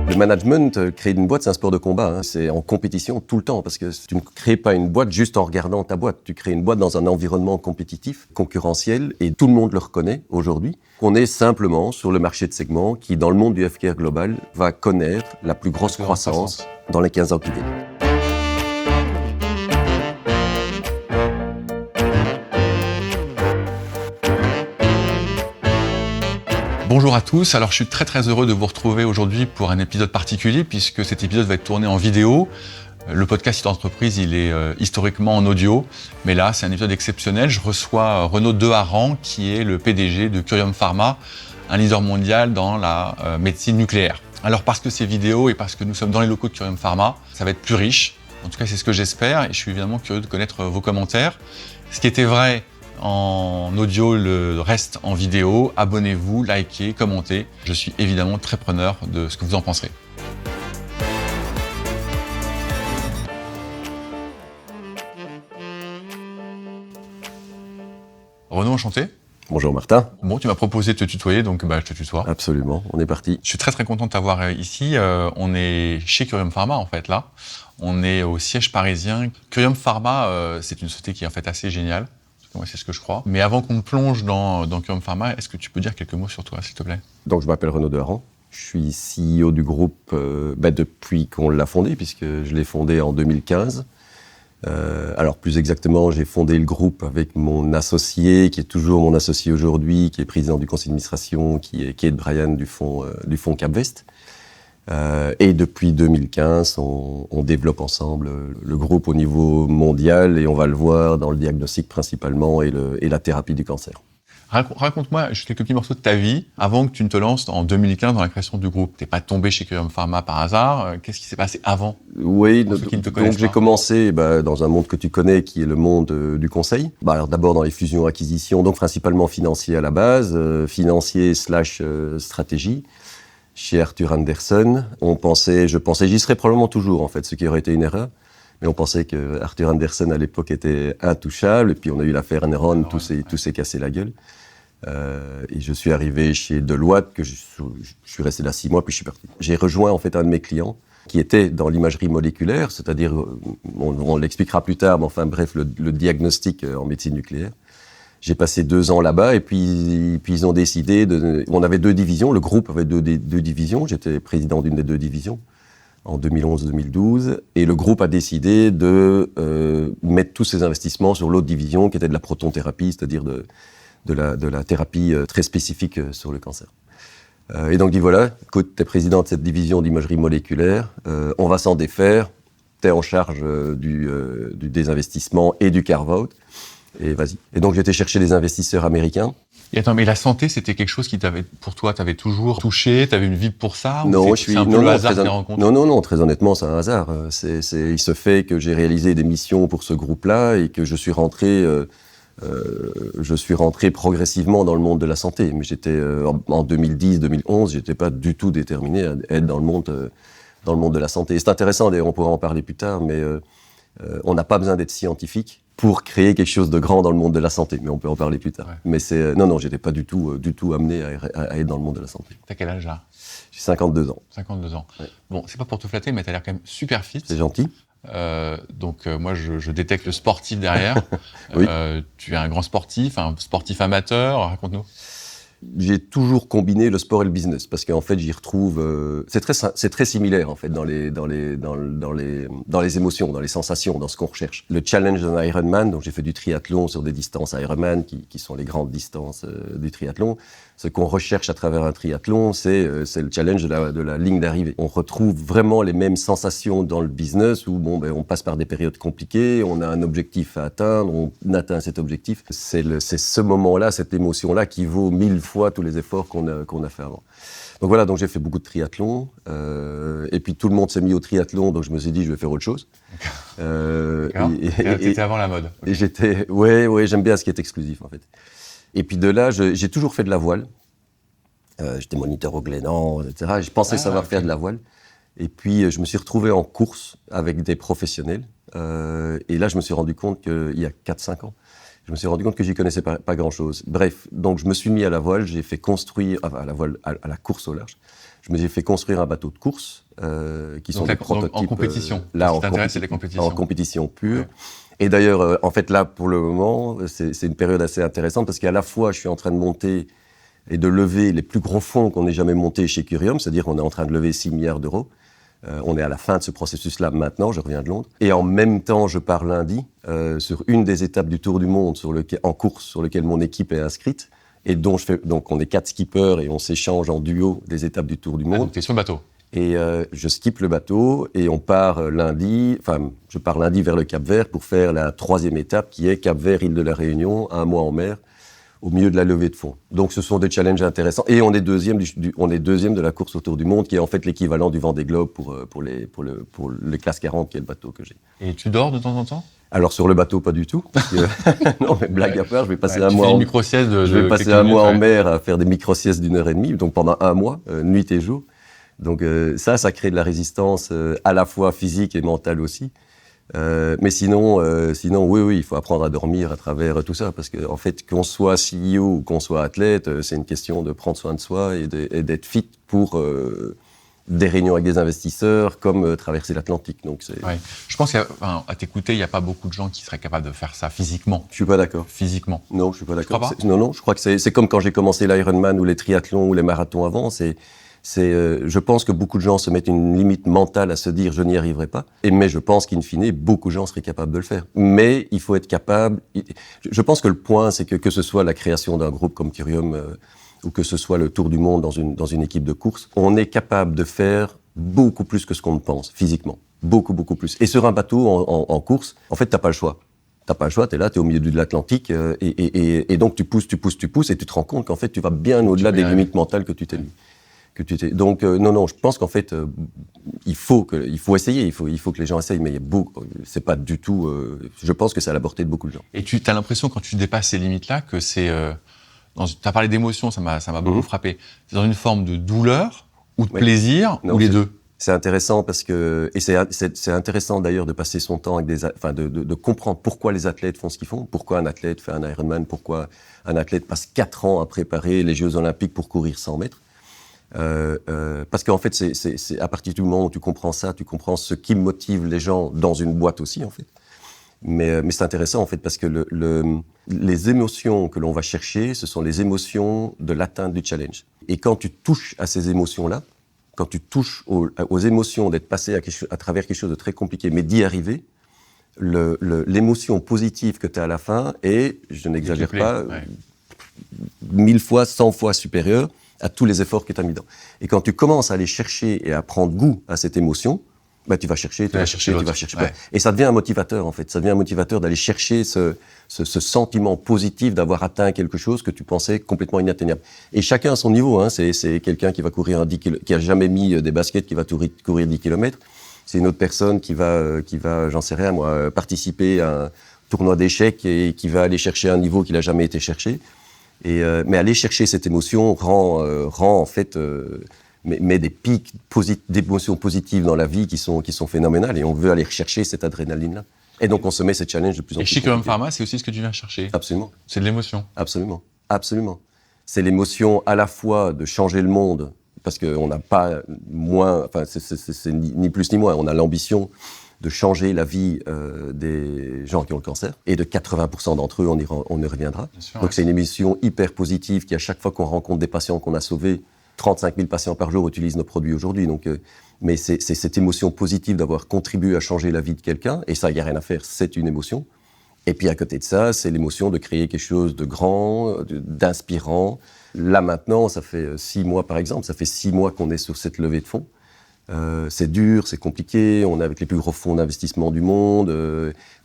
Le management, créer une boîte, c'est un sport de combat. C'est en compétition tout le temps, parce que tu ne crées pas une boîte juste en regardant ta boîte. Tu crées une boîte dans un environnement compétitif, concurrentiel, et tout le monde le reconnaît aujourd'hui. On est simplement sur le marché de segment qui, dans le monde du healthcare global, va connaître la plus grosse croissance dans les 15 ans qui viennent. Bonjour à tous, alors je suis très heureux de vous retrouver aujourd'hui pour un épisode particulier puisque cet épisode va être tourné en vidéo. Le podcast Histoire d'entreprise, il est historiquement en audio, mais là c'est un épisode exceptionnel. Je reçois Renaud Deharran qui est le PDG de Curium Pharma, un leader mondial dans la médecine nucléaire. Alors parce que c'est vidéo et parce que nous sommes dans les locaux de Curium Pharma, ça va être plus riche. En tout cas c'est ce que j'espère et je suis évidemment curieux de connaître vos commentaires. Ce qui était vrai en audio, le reste en vidéo. Abonnez-vous, likez, commentez. Je suis évidemment très preneur de ce que vous en penserez. Renaud, enchanté. Bonjour Martin. Bon, tu m'as proposé de te tutoyer, donc je te tutoie. Absolument, on est parti. Je suis très content de t'avoir ici. On est chez Curium Pharma en fait là. On est au siège parisien. Curium Pharma, c'est une société qui est en fait assez géniale. Moi, c'est ce que je crois. Mais avant qu'on plonge dans Curium Pharma, est-ce que tu peux dire quelques mots sur toi, s'il te plaît ? Donc, je m'appelle Renaud Deharran. Je suis CEO du groupe depuis qu'on l'a fondé, puisque je l'ai fondé en 2015. Alors, plus exactement, j'ai fondé le groupe avec mon associé, qui est toujours mon associé aujourd'hui, qui est président du conseil d'administration, qui est Kate Bryan du fonds Cap-Vest. Et depuis 2015, on développe ensemble le groupe au niveau mondial et on va le voir dans le diagnostic principalement et la thérapie du cancer. Raconte-moi juste quelques petits morceaux de ta vie avant que tu ne te lances en 2015 dans la création du groupe. Tu n'es pas tombé chez Curium Pharma par hasard. Qu'est-ce qui s'est passé avant ? Oui, pour ceux qui ne te connaissent donc j'ai commencé dans un monde que tu connais qui est le monde du conseil. Alors d'abord dans les fusions-acquisitions, donc principalement financier à la base, financier/stratégie. Chez Arthur Andersen, je pensais, j'y serais probablement toujours en fait, ce qui aurait été une erreur, mais on pensait que Arthur Andersen à l'époque était intouchable, et puis on a eu l'affaire Enron, tout s'est cassé la gueule. Et je suis arrivé chez Deloitte, que je suis resté là 6 mois, puis je suis parti. J'ai rejoint en fait un de mes clients, qui était dans l'imagerie moléculaire, c'est-à-dire, on l'expliquera plus tard, mais enfin bref, le diagnostic en médecine nucléaire. J'ai passé 2 ans là-bas et puis ils ont décidé on avait 2 divisions, le groupe avait deux divisions, j'étais président d'une des 2 divisions en 2011-2012 et le groupe a décidé de mettre tous ses investissements sur l'autre division qui était de la protonthérapie, c'est-à-dire de la thérapie très spécifique sur le cancer. Et donc dit voilà, écoute, t'es président de cette division d'imagerie moléculaire, on va s'en défaire, t'es en charge du désinvestissement et du carve-out. Et vas-y. Et donc j'étais chercher des investisseurs américains. Et attends, mais la santé, c'était quelque chose qui pour toi, t'avais toujours touché, t'avais une vie pour ça ? Non, c'est un peu le hasard des rencontres ? Non, très honnêtement, c'est un hasard. Il se fait que j'ai réalisé des missions pour ce groupe-là et que je suis rentré progressivement dans le monde de la santé. Mais j'étais en 2010-2011, j'étais pas du tout déterminé à être dans le monde de la santé. Et c'est intéressant, d'ailleurs, on pourra en parler plus tard, mais on n'a pas besoin d'être scientifique pour créer quelque chose de grand dans le monde de la santé, mais on peut en parler plus tard. Ouais. Mais j'étais pas du tout amené à être dans le monde de la santé. T'as quel âge là ? J'ai 52 ans. 52 ans. Ouais. Bon, c'est pas pour te flatter, mais t'as l'air quand même super fit. C'est gentil. Donc moi, je détecte le sportif derrière. Oui. Tu es un grand sportif, un sportif amateur. Raconte-nous. J'ai toujours combiné le sport et le business parce qu'en fait j'y retrouve c'est très similaire en fait dans les émotions, dans les sensations, dans ce qu'on recherche. Le challenge d'un Ironman, donc j'ai fait du triathlon sur des distances Ironman qui sont les grandes distances du triathlon. Ce qu'on recherche à travers un triathlon, c'est le challenge de la ligne d'arrivée. On retrouve vraiment les mêmes sensations dans le business où on passe par des périodes compliquées, on a un objectif à atteindre, on atteint cet objectif. C'est ce moment-là, cette émotion-là qui vaut 1000 fois tous les efforts qu'on a fait avant. Donc voilà, donc j'ai fait beaucoup de triathlon, et puis tout le monde s'est mis au triathlon, donc je me suis dit je vais faire autre chose. T'étais avant la mode. Okay. Et j'étais, ouais, j'aime bien ce qui est exclusif en fait. Et puis de là, j'ai toujours fait de la voile. J'étais moniteur au Glénan, etc. Je pensais savoir faire de la voile. Et puis je me suis retrouvé en course avec des professionnels. Et là, je me suis rendu compte qu'il y a 4-5 ans, je me suis rendu compte que j'y connaissais pas grand-chose. Bref, donc je me suis mis à la voile, j'ai fait construire, à la voile, à la course au large. Je me suis fait construire un bateau de course, qui sont des prototypes. En compétition. Là, Ce qui t'intéresse, c'est les compétitions. En compétition pure. Ouais. Et d'ailleurs, en fait, là, pour le moment, c'est une période assez intéressante parce qu'à la fois, je suis en train de monter et de lever les plus gros fonds qu'on ait jamais montés chez Curium, c'est-à-dire qu'on est en train de lever 6 milliards d'euros. On est à la fin de ce processus-là maintenant, je reviens de Londres. Et en même temps, je pars lundi sur une des étapes du Tour du Monde en course sur lequel mon équipe est inscrite. Et donc on est 4 skippers et on s'échange en duo des étapes du Tour du Monde. Donc tu es sur le bateau. Et je skippe le bateau et on part lundi, je pars lundi vers le Cap-Vert pour faire la 3e étape qui est Cap-Vert-Île de la Réunion, 1 mois en mer, au milieu de la levée de fonds. Donc ce sont des challenges intéressants. Et on est deuxième de la course autour du monde, qui est en fait l'équivalent du Vendée Globe pour les classes 40, qui est le bateau que j'ai. Et tu dors de temps en temps ? Alors sur le bateau, pas du tout. Parce que, non, mais blague à part, je vais passer un mois en mer à faire des micro-siestes d'1h30, donc pendant 1 mois, nuit et jour. Donc ça crée de la résistance à la fois physique et mentale aussi. Mais sinon, oui, il faut apprendre à dormir à travers tout ça, parce que en fait, qu'on soit CEO ou qu'on soit athlète, c'est une question de prendre soin de soi et d'être fit pour des réunions avec des investisseurs, comme traverser l'Atlantique. Donc ouais. Je pense qu'à t'écouter, il n'y a pas beaucoup de gens qui seraient capables de faire ça physiquement. Je suis pas d'accord. Physiquement. Non, je suis pas d'accord. Tu crois pas ? Non, je crois que c'est comme quand j'ai commencé l'Ironman ou les triathlons ou les marathons avant. Je pense que beaucoup de gens se mettent une limite mentale à se dire « je n'y arriverai pas ». Mais je pense qu'in fine, beaucoup de gens seraient capables de le faire. Mais il faut être capable... Je pense que le point, c'est que ce soit la création d'un groupe comme Curium ou que ce soit le tour du monde dans une équipe de course, on est capable de faire beaucoup plus que ce qu'on ne pense, physiquement. Beaucoup, beaucoup plus. Et sur un bateau en course, en fait, t'as pas le choix. T'as pas le choix, t'es là, t'es au milieu de l'Atlantique et donc tu pousses et tu te rends compte qu'en fait, tu vas bien au-delà des limites mentales que tu t'es mis. Donc non, je pense qu'en fait il faut essayer, il faut que les gens essayent, mais c'est pas du tout. Je pense que c'est à la portée de beaucoup de gens. Et tu as l'impression quand tu dépasses ces limites-là que c'est, tu as parlé d'émotion, ça m'a beaucoup frappé. C'est dans une forme de douleur ou de plaisir ou les deux. C'est intéressant parce que c'est intéressant d'ailleurs de passer son temps avec de comprendre pourquoi les athlètes font ce qu'ils font, pourquoi un athlète fait un Ironman, pourquoi un athlète passe 4 ans à préparer les Jeux Olympiques pour courir 100 mètres. Parce qu'en fait, c'est à partir du moment où tu comprends ça, tu comprends ce qui motive les gens dans une boîte aussi, en fait. Mais c'est intéressant, en fait, parce que les émotions que l'on va chercher, ce sont les émotions de l'atteinte du challenge. Et quand tu touches à ces émotions-là, quand tu touches aux émotions d'être passé à travers quelque chose de très compliqué, mais d'y arriver, l'émotion positive que tu as à la fin est, je n'exagère pas, 1000 fois, 100 fois supérieure à tous les efforts que tu as mis dedans. Et quand tu commences à aller chercher et à prendre goût à cette émotion, bah, tu vas chercher. Ouais. Et ça devient un motivateur, en fait. Ça devient un motivateur d'aller chercher ce sentiment positif d'avoir atteint quelque chose que tu pensais complètement inatteignable. Et chacun à son niveau, hein. C'est quelqu'un qui va courir qui a jamais mis des baskets, qui va courir 10 km. C'est une autre personne qui va, j'en sais rien, moi, participer à un tournoi d'échecs et qui va aller chercher un niveau qu'il a jamais été cherché. Mais aller chercher cette émotion rend en fait, met des pics d'émotions positives dans la vie qui sont phénoménales, et on veut aller chercher cette adrénaline-là. Et donc on se met cette challenge de plus en plus. Et chez Curium Pharma, c'est aussi ce que tu viens chercher. Absolument. C'est de l'émotion. Absolument. C'est l'émotion à la fois de changer le monde, parce qu'on n'a pas moins, enfin c'est ni plus ni moins, on a l'ambition de changer la vie des gens qui ont le cancer. Et de 80% d'entre eux, on y reviendra. Sûr, donc c'est une émission hyper positive qui, à chaque fois qu'on rencontre des patients qu'on a sauvés, 35 000 patients par jour utilisent nos produits aujourd'hui. Donc, mais c'est cette émotion positive d'avoir contribué à changer la vie de quelqu'un. Et ça, il n'y a rien à faire, c'est une émotion. Et puis à côté de ça, c'est l'émotion de créer quelque chose de grand, d'inspirant. Là maintenant, ça fait 6 mois par exemple, ça fait 6 mois qu'on est sur cette levée de fonds. C'est dur, c'est compliqué, on est avec les plus gros fonds d'investissement du monde,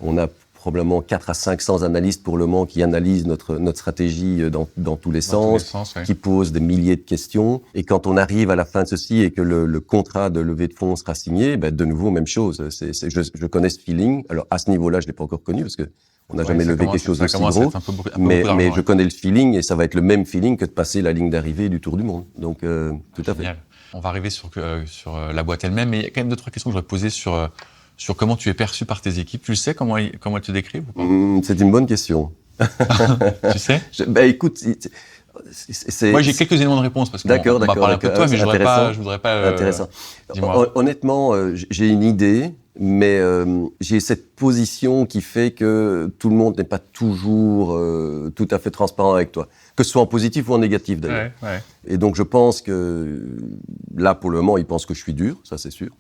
on a probablement 400 à 500 analystes pour le moment qui analysent notre stratégie dans tous les sens, qui posent des milliers de questions. Et quand on arrive à la fin de ceci et que le contrat de levée de fonds sera signé, ben de nouveau, même chose. Je connais ce feeling. Alors à ce niveau-là, je ne l'ai pas encore connu parce que on n'a jamais levé quelque chose d'aussi gros. Mais je connais le feeling et ça va être le même feeling que de passer la ligne d'arrivée du Tour du Monde. Donc tout à fait. On va arriver sur la boîte elle-même, mais il y a quand même 2-3 questions que je voudrais poser sur comment tu es perçu par tes équipes. Tu le sais, comment elles te décrivent ou pas ? C'est une bonne question. Tu sais ? Écoute, Moi, j'ai quelques éléments de réponse parce qu'on va parler un peu de toi, mais je voudrais pas. Intéressant. Dis-moi. Honnêtement, j'ai une idée, mais j'ai cette position qui fait que tout le monde n'est pas toujours tout à fait transparent avec toi, que ce soit en positif ou en négatif d'ailleurs. Ouais. Et donc je pense que là, pour le moment, ils pensent que je suis dur, ça c'est sûr.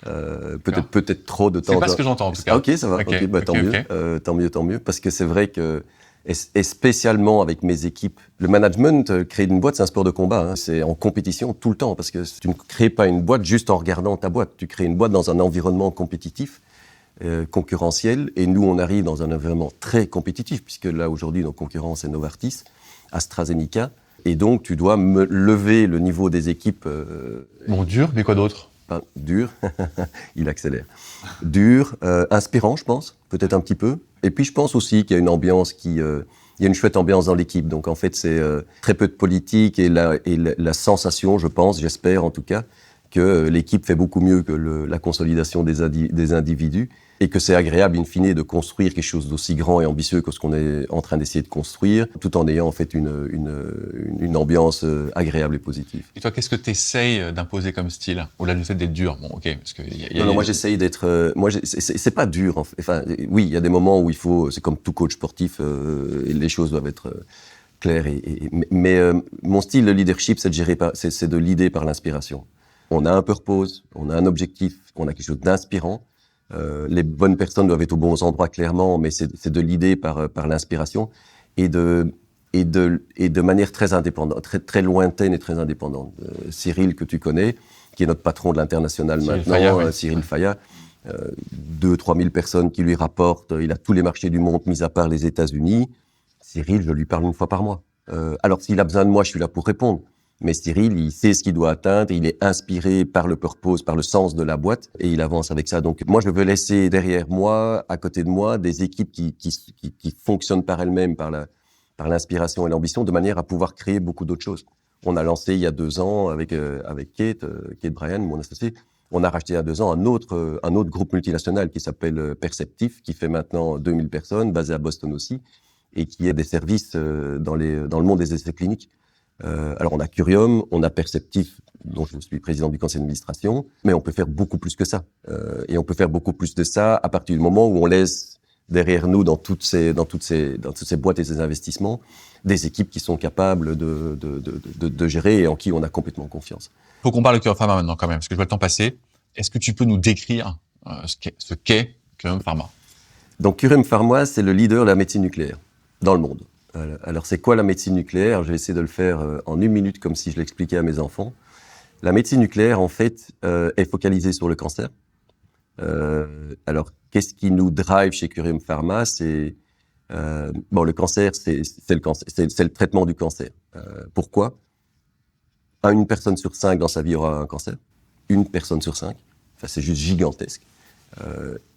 Peut-être trop de temps. C'est pas ce que j'entends en tout cas. Ok, ça va. Okay, tant mieux. Parce que c'est vrai que, et spécialement avec mes équipes, le management, créer une boîte, c'est un sport de combat. Hein. C'est en compétition tout le temps. Parce que tu ne crées pas une boîte juste en regardant ta boîte. Tu crées une boîte dans un environnement compétitif, concurrentiel. Et nous, on arrive dans un environnement très compétitif, puisque là, aujourd'hui, nos concurrents, c'est Novartis, AstraZeneca. Et donc, tu dois lever le niveau des équipes. Bon, dur, mais quoi d'autre ? Dur, il accélère. Dur, inspirant, je pense, peut-être un petit peu. Et puis, je pense aussi qu'il y a une ambiance il y a une chouette ambiance dans l'équipe. Donc, en fait, c'est très peu de politique et la sensation, je pense, j'espère en tout cas, que l'équipe fait beaucoup mieux que la consolidation des individus et que c'est agréable, in fine, de construire quelque chose d'aussi grand et ambitieux que ce qu'on est en train d'essayer de construire, tout en ayant en fait une ambiance agréable et positive. Et toi, qu'est-ce que tu essayes d'imposer comme style, au-delà du fait d'être dur? Bon, ok, parce que non, moi j'essaye d'être. C'est pas dur. Enfin, oui, il y a des moments où il faut. C'est comme tout coach sportif, les choses doivent être claires. Mais mon style de leadership, c'est de leader par l'inspiration. On a un purpose, on a un objectif, on a quelque chose d'inspirant. Les bonnes personnes doivent être aux bons endroits, clairement, mais c'est de l'idée par l'inspiration et de manière très indépendante, très lointaine et très indépendante. Cyril, que tu connais, qui est notre patron de l'international maintenant, Cyril Faya, 2-3 000 personnes qui lui rapportent, il a tous les marchés du monde, mis à part les États-Unis. Cyril, je lui parle une fois par mois. Alors, s'il a besoin de moi, je suis là pour répondre. Mais Cyril, il sait ce qu'il doit atteindre, il est inspiré par le purpose, par le sens de la boîte, et il avance avec ça. Donc moi, je veux laisser derrière moi, à côté de moi, des équipes qui fonctionnent par elles-mêmes, par l'inspiration et l'ambition, de manière à pouvoir créer beaucoup d'autres choses. On a lancé il y a 2 ans avec Kate Bryan, mon associé, on a racheté il y a 2 ans un autre groupe multinational qui s'appelle Perceptif, qui fait maintenant 2000 personnes, basé à Boston aussi, et qui a des services dans le monde des essais cliniques. Alors on a Curium, on a Perceptif, dont je suis président du conseil d'administration, mais on peut faire beaucoup plus que ça. Et on peut faire beaucoup plus de ça à partir du moment où on laisse derrière nous, dans toutes ces boîtes et ces investissements, des équipes qui sont capables de gérer et en qui on a complètement confiance. Il faut qu'on parle de Curium Pharma maintenant quand même, parce que je vois le temps passer. Est-ce que tu peux nous décrire ce qu'est Curium Pharma ? Donc Curium Pharma, c'est le leader de la médecine nucléaire dans le monde. Alors, c'est quoi la médecine nucléaire ? Je vais essayer de le faire en 1 minute, comme si je l'expliquais à mes enfants. La médecine nucléaire, en fait, est focalisée sur le cancer. Alors, qu'est-ce qui nous drive chez Curium Pharma ? Le cancer, c'est le traitement du cancer. Pourquoi ? 1 personne sur 5 dans sa vie aura un cancer. 1 personne sur 5. Enfin, c'est juste gigantesque.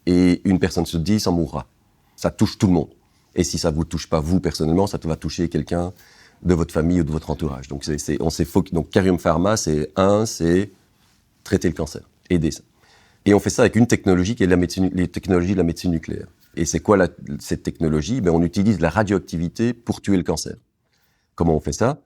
Et 1 personne sur 10 en mourra. Ça touche tout le monde. Et si ça ne vous touche pas, vous, personnellement, ça va toucher quelqu'un de votre famille ou de votre entourage. Donc, donc Curium Pharma, c'est traiter le cancer, aider ça. Et on fait ça avec une technologie qui est les technologies de la médecine nucléaire. Et c'est quoi cette technologie ? On utilise la radioactivité pour tuer le cancer. Comment on fait ça ?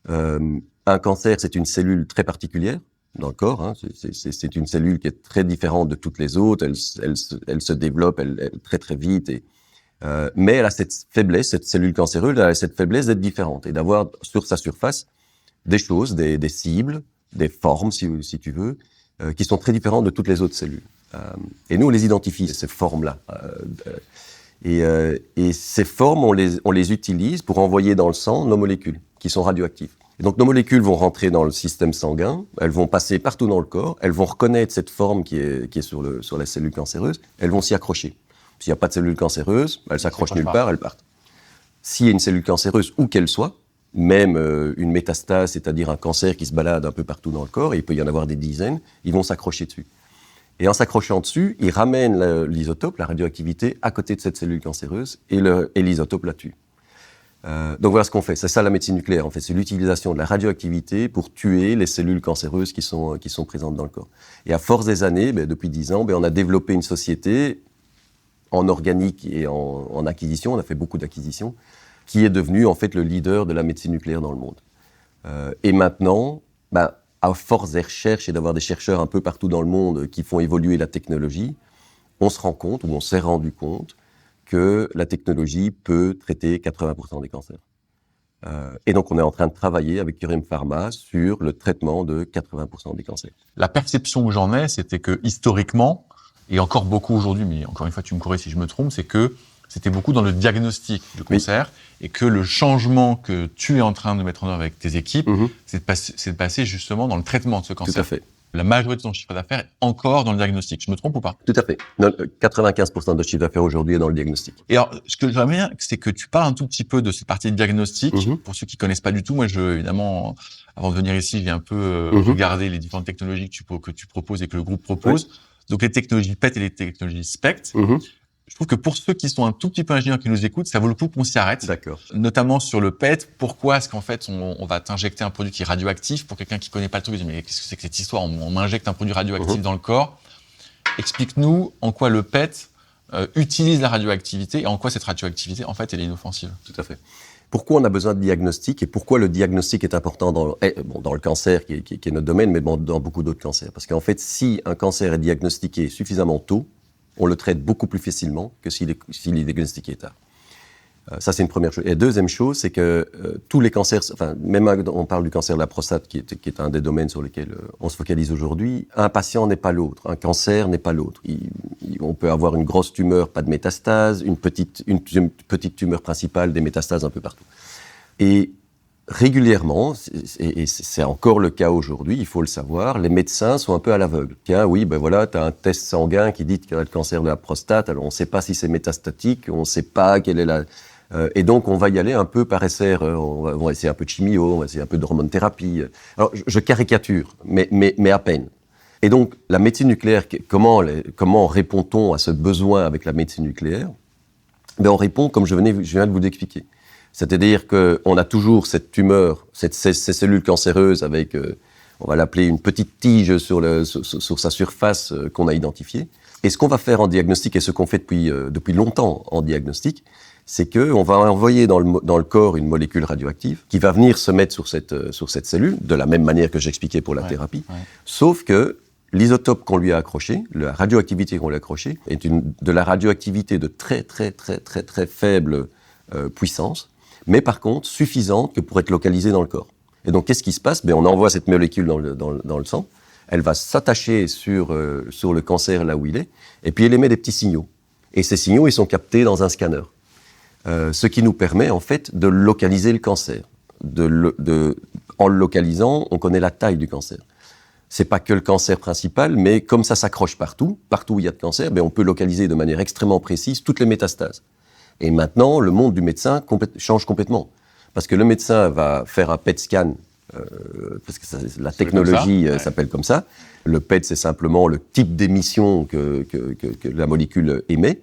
Un cancer, c'est une cellule très particulière dans le corps. Hein. C'est une cellule qui est très différente de toutes les autres. Elle se développe très très vite mais elle a cette faiblesse, cette cellule cancéreuse, elle a cette faiblesse d'être différente et d'avoir sur sa surface des choses, des cibles, des formes, si tu veux, qui sont très différentes de toutes les autres cellules. Et nous, on les identifie, ces formes-là. Et ces formes, on les utilise pour envoyer dans le sang nos molécules, qui sont radioactives. Et donc, nos molécules vont rentrer dans le système sanguin, elles vont passer partout dans le corps, elles vont reconnaître cette forme qui est sur la cellule cancéreuse, elles vont s'y accrocher. S'il n'y a pas de cellule cancéreuse, elle s'accroche nulle part, elle part. S'il y a une cellule cancéreuse, où qu'elle soit, même une métastase, c'est-à-dire un cancer qui se balade un peu partout dans le corps, et il peut y en avoir des dizaines, ils vont s'accrocher dessus. Et en s'accrochant dessus, ils ramènent l'isotope, la radioactivité, à côté de cette cellule cancéreuse, et l'isotope la tue. Donc voilà ce qu'on fait. C'est ça la médecine nucléaire, en fait. C'est l'utilisation de la radioactivité pour tuer les cellules cancéreuses qui sont présentes dans le corps. Et à force des années, depuis 10 ans, on a développé une société en organique et en acquisition, on a fait beaucoup d'acquisitions, qui est devenu en fait le leader de la médecine nucléaire dans le monde. Et maintenant, à force des recherches et d'avoir des chercheurs un peu partout dans le monde qui font évoluer la technologie, on se rend compte, ou on s'est rendu compte, que la technologie peut traiter 80% des cancers. Et donc, on est en train de travailler avec Curium Pharma sur le traitement de 80% des cancers. La perception que j'en ai, c'était que historiquement, et encore beaucoup aujourd'hui, mais encore une fois, tu me corriges si je me trompe, c'est que c'était beaucoup dans le diagnostic du cancer, et que le changement que tu es en train de mettre en œuvre avec tes équipes, c'est de passer justement dans le traitement de ce cancer. Tout à fait. La majorité de ton chiffre d'affaires est encore dans le diagnostic. Je me trompe ou pas? Tout à fait. 95% de chiffre d'affaires aujourd'hui est dans le diagnostic. Et alors, ce que j'aimerais bien, c'est que tu parles un tout petit peu de cette partie de diagnostic. Pour ceux qui connaissent pas du tout, moi, évidemment, avant de venir ici, j'ai un peu regardé les différentes technologies que tu proposes et que le groupe propose. Donc, les technologies PET et les technologies SPECT. Je trouve que pour ceux qui sont un tout petit peu ingénieurs qui nous écoutent, ça vaut le coup qu'on s'y arrête. D'accord. Notamment sur le PET. Pourquoi est-ce qu'en fait, on va t'injecter un produit qui est radioactif? Pour quelqu'un qui connaît pas le truc, il dit, mais qu'est-ce que c'est que cette histoire? On m'injecte un produit radioactif dans le corps. Explique-nous en quoi le PET utilise la radioactivité et en quoi cette radioactivité, en fait, elle est inoffensive. Tout à fait. Pourquoi on a besoin de diagnostic et pourquoi le diagnostic est important dans le cancer, qui est notre domaine, mais dans beaucoup d'autres cancers? Parce qu'en fait, si un cancer est diagnostiqué suffisamment tôt, on le traite beaucoup plus facilement que s'il est diagnostiqué tard. Ça, c'est une première chose. Et la deuxième chose, c'est que tous les cancers, même on parle du cancer de la prostate, qui est un des domaines sur lesquels on se focalise aujourd'hui, un patient n'est pas l'autre, un cancer n'est pas l'autre. On peut avoir une grosse tumeur, pas de métastase, une petite tumeur principale, des métastases un peu partout. Et régulièrement, et c'est encore le cas aujourd'hui, il faut le savoir, les médecins sont un peu à l'aveugle. Tiens, oui, tu as un test sanguin qui dit qu'il y a le cancer de la prostate, alors on ne sait pas si c'est métastatique, on ne sait pas quelle est la... et donc, on va y aller un peu par essai, on va essayer un peu de chimio, on va essayer un peu d'hormonothérapie. Alors, je caricature, mais à peine. Et donc, la médecine nucléaire, comment répond-on à ce besoin avec la médecine nucléaire? On répond comme je viens de vous l'expliquer. C'est-à-dire qu'on a toujours cette tumeur, ces cellules cancéreuses avec, on va l'appeler une petite tige sur sa surface qu'on a identifiée. Et ce qu'on va faire en diagnostic, et ce qu'on fait depuis longtemps en diagnostic, c'est qu'on va envoyer dans le corps une molécule radioactive qui va venir se mettre sur cette cellule, de la même manière que j'expliquais pour la thérapie, sauf que l'isotope qu'on lui a accroché, la radioactivité qu'on lui a accrochée, est de la radioactivité de très, très, très, très, très faible puissance, mais par contre suffisante que pour être localisée dans le corps. Et donc, qu'est-ce qui se passe? On envoie cette molécule dans le sang, elle va s'attacher sur le cancer là où il est, et puis elle émet des petits signaux. Et ces signaux, ils sont captés dans un scanner. Ce qui nous permet, en fait, de localiser le cancer. En le localisant, on connaît la taille du cancer. C'est pas que le cancer principal, mais comme ça s'accroche partout où il y a de cancer, on peut localiser de manière extrêmement précise toutes les métastases. Et maintenant, le monde du médecin change complètement. Parce que le médecin va faire un PET scan, parce que la technologie s'appelle comme ça. Le PET, c'est simplement le type d'émission que la molécule émet.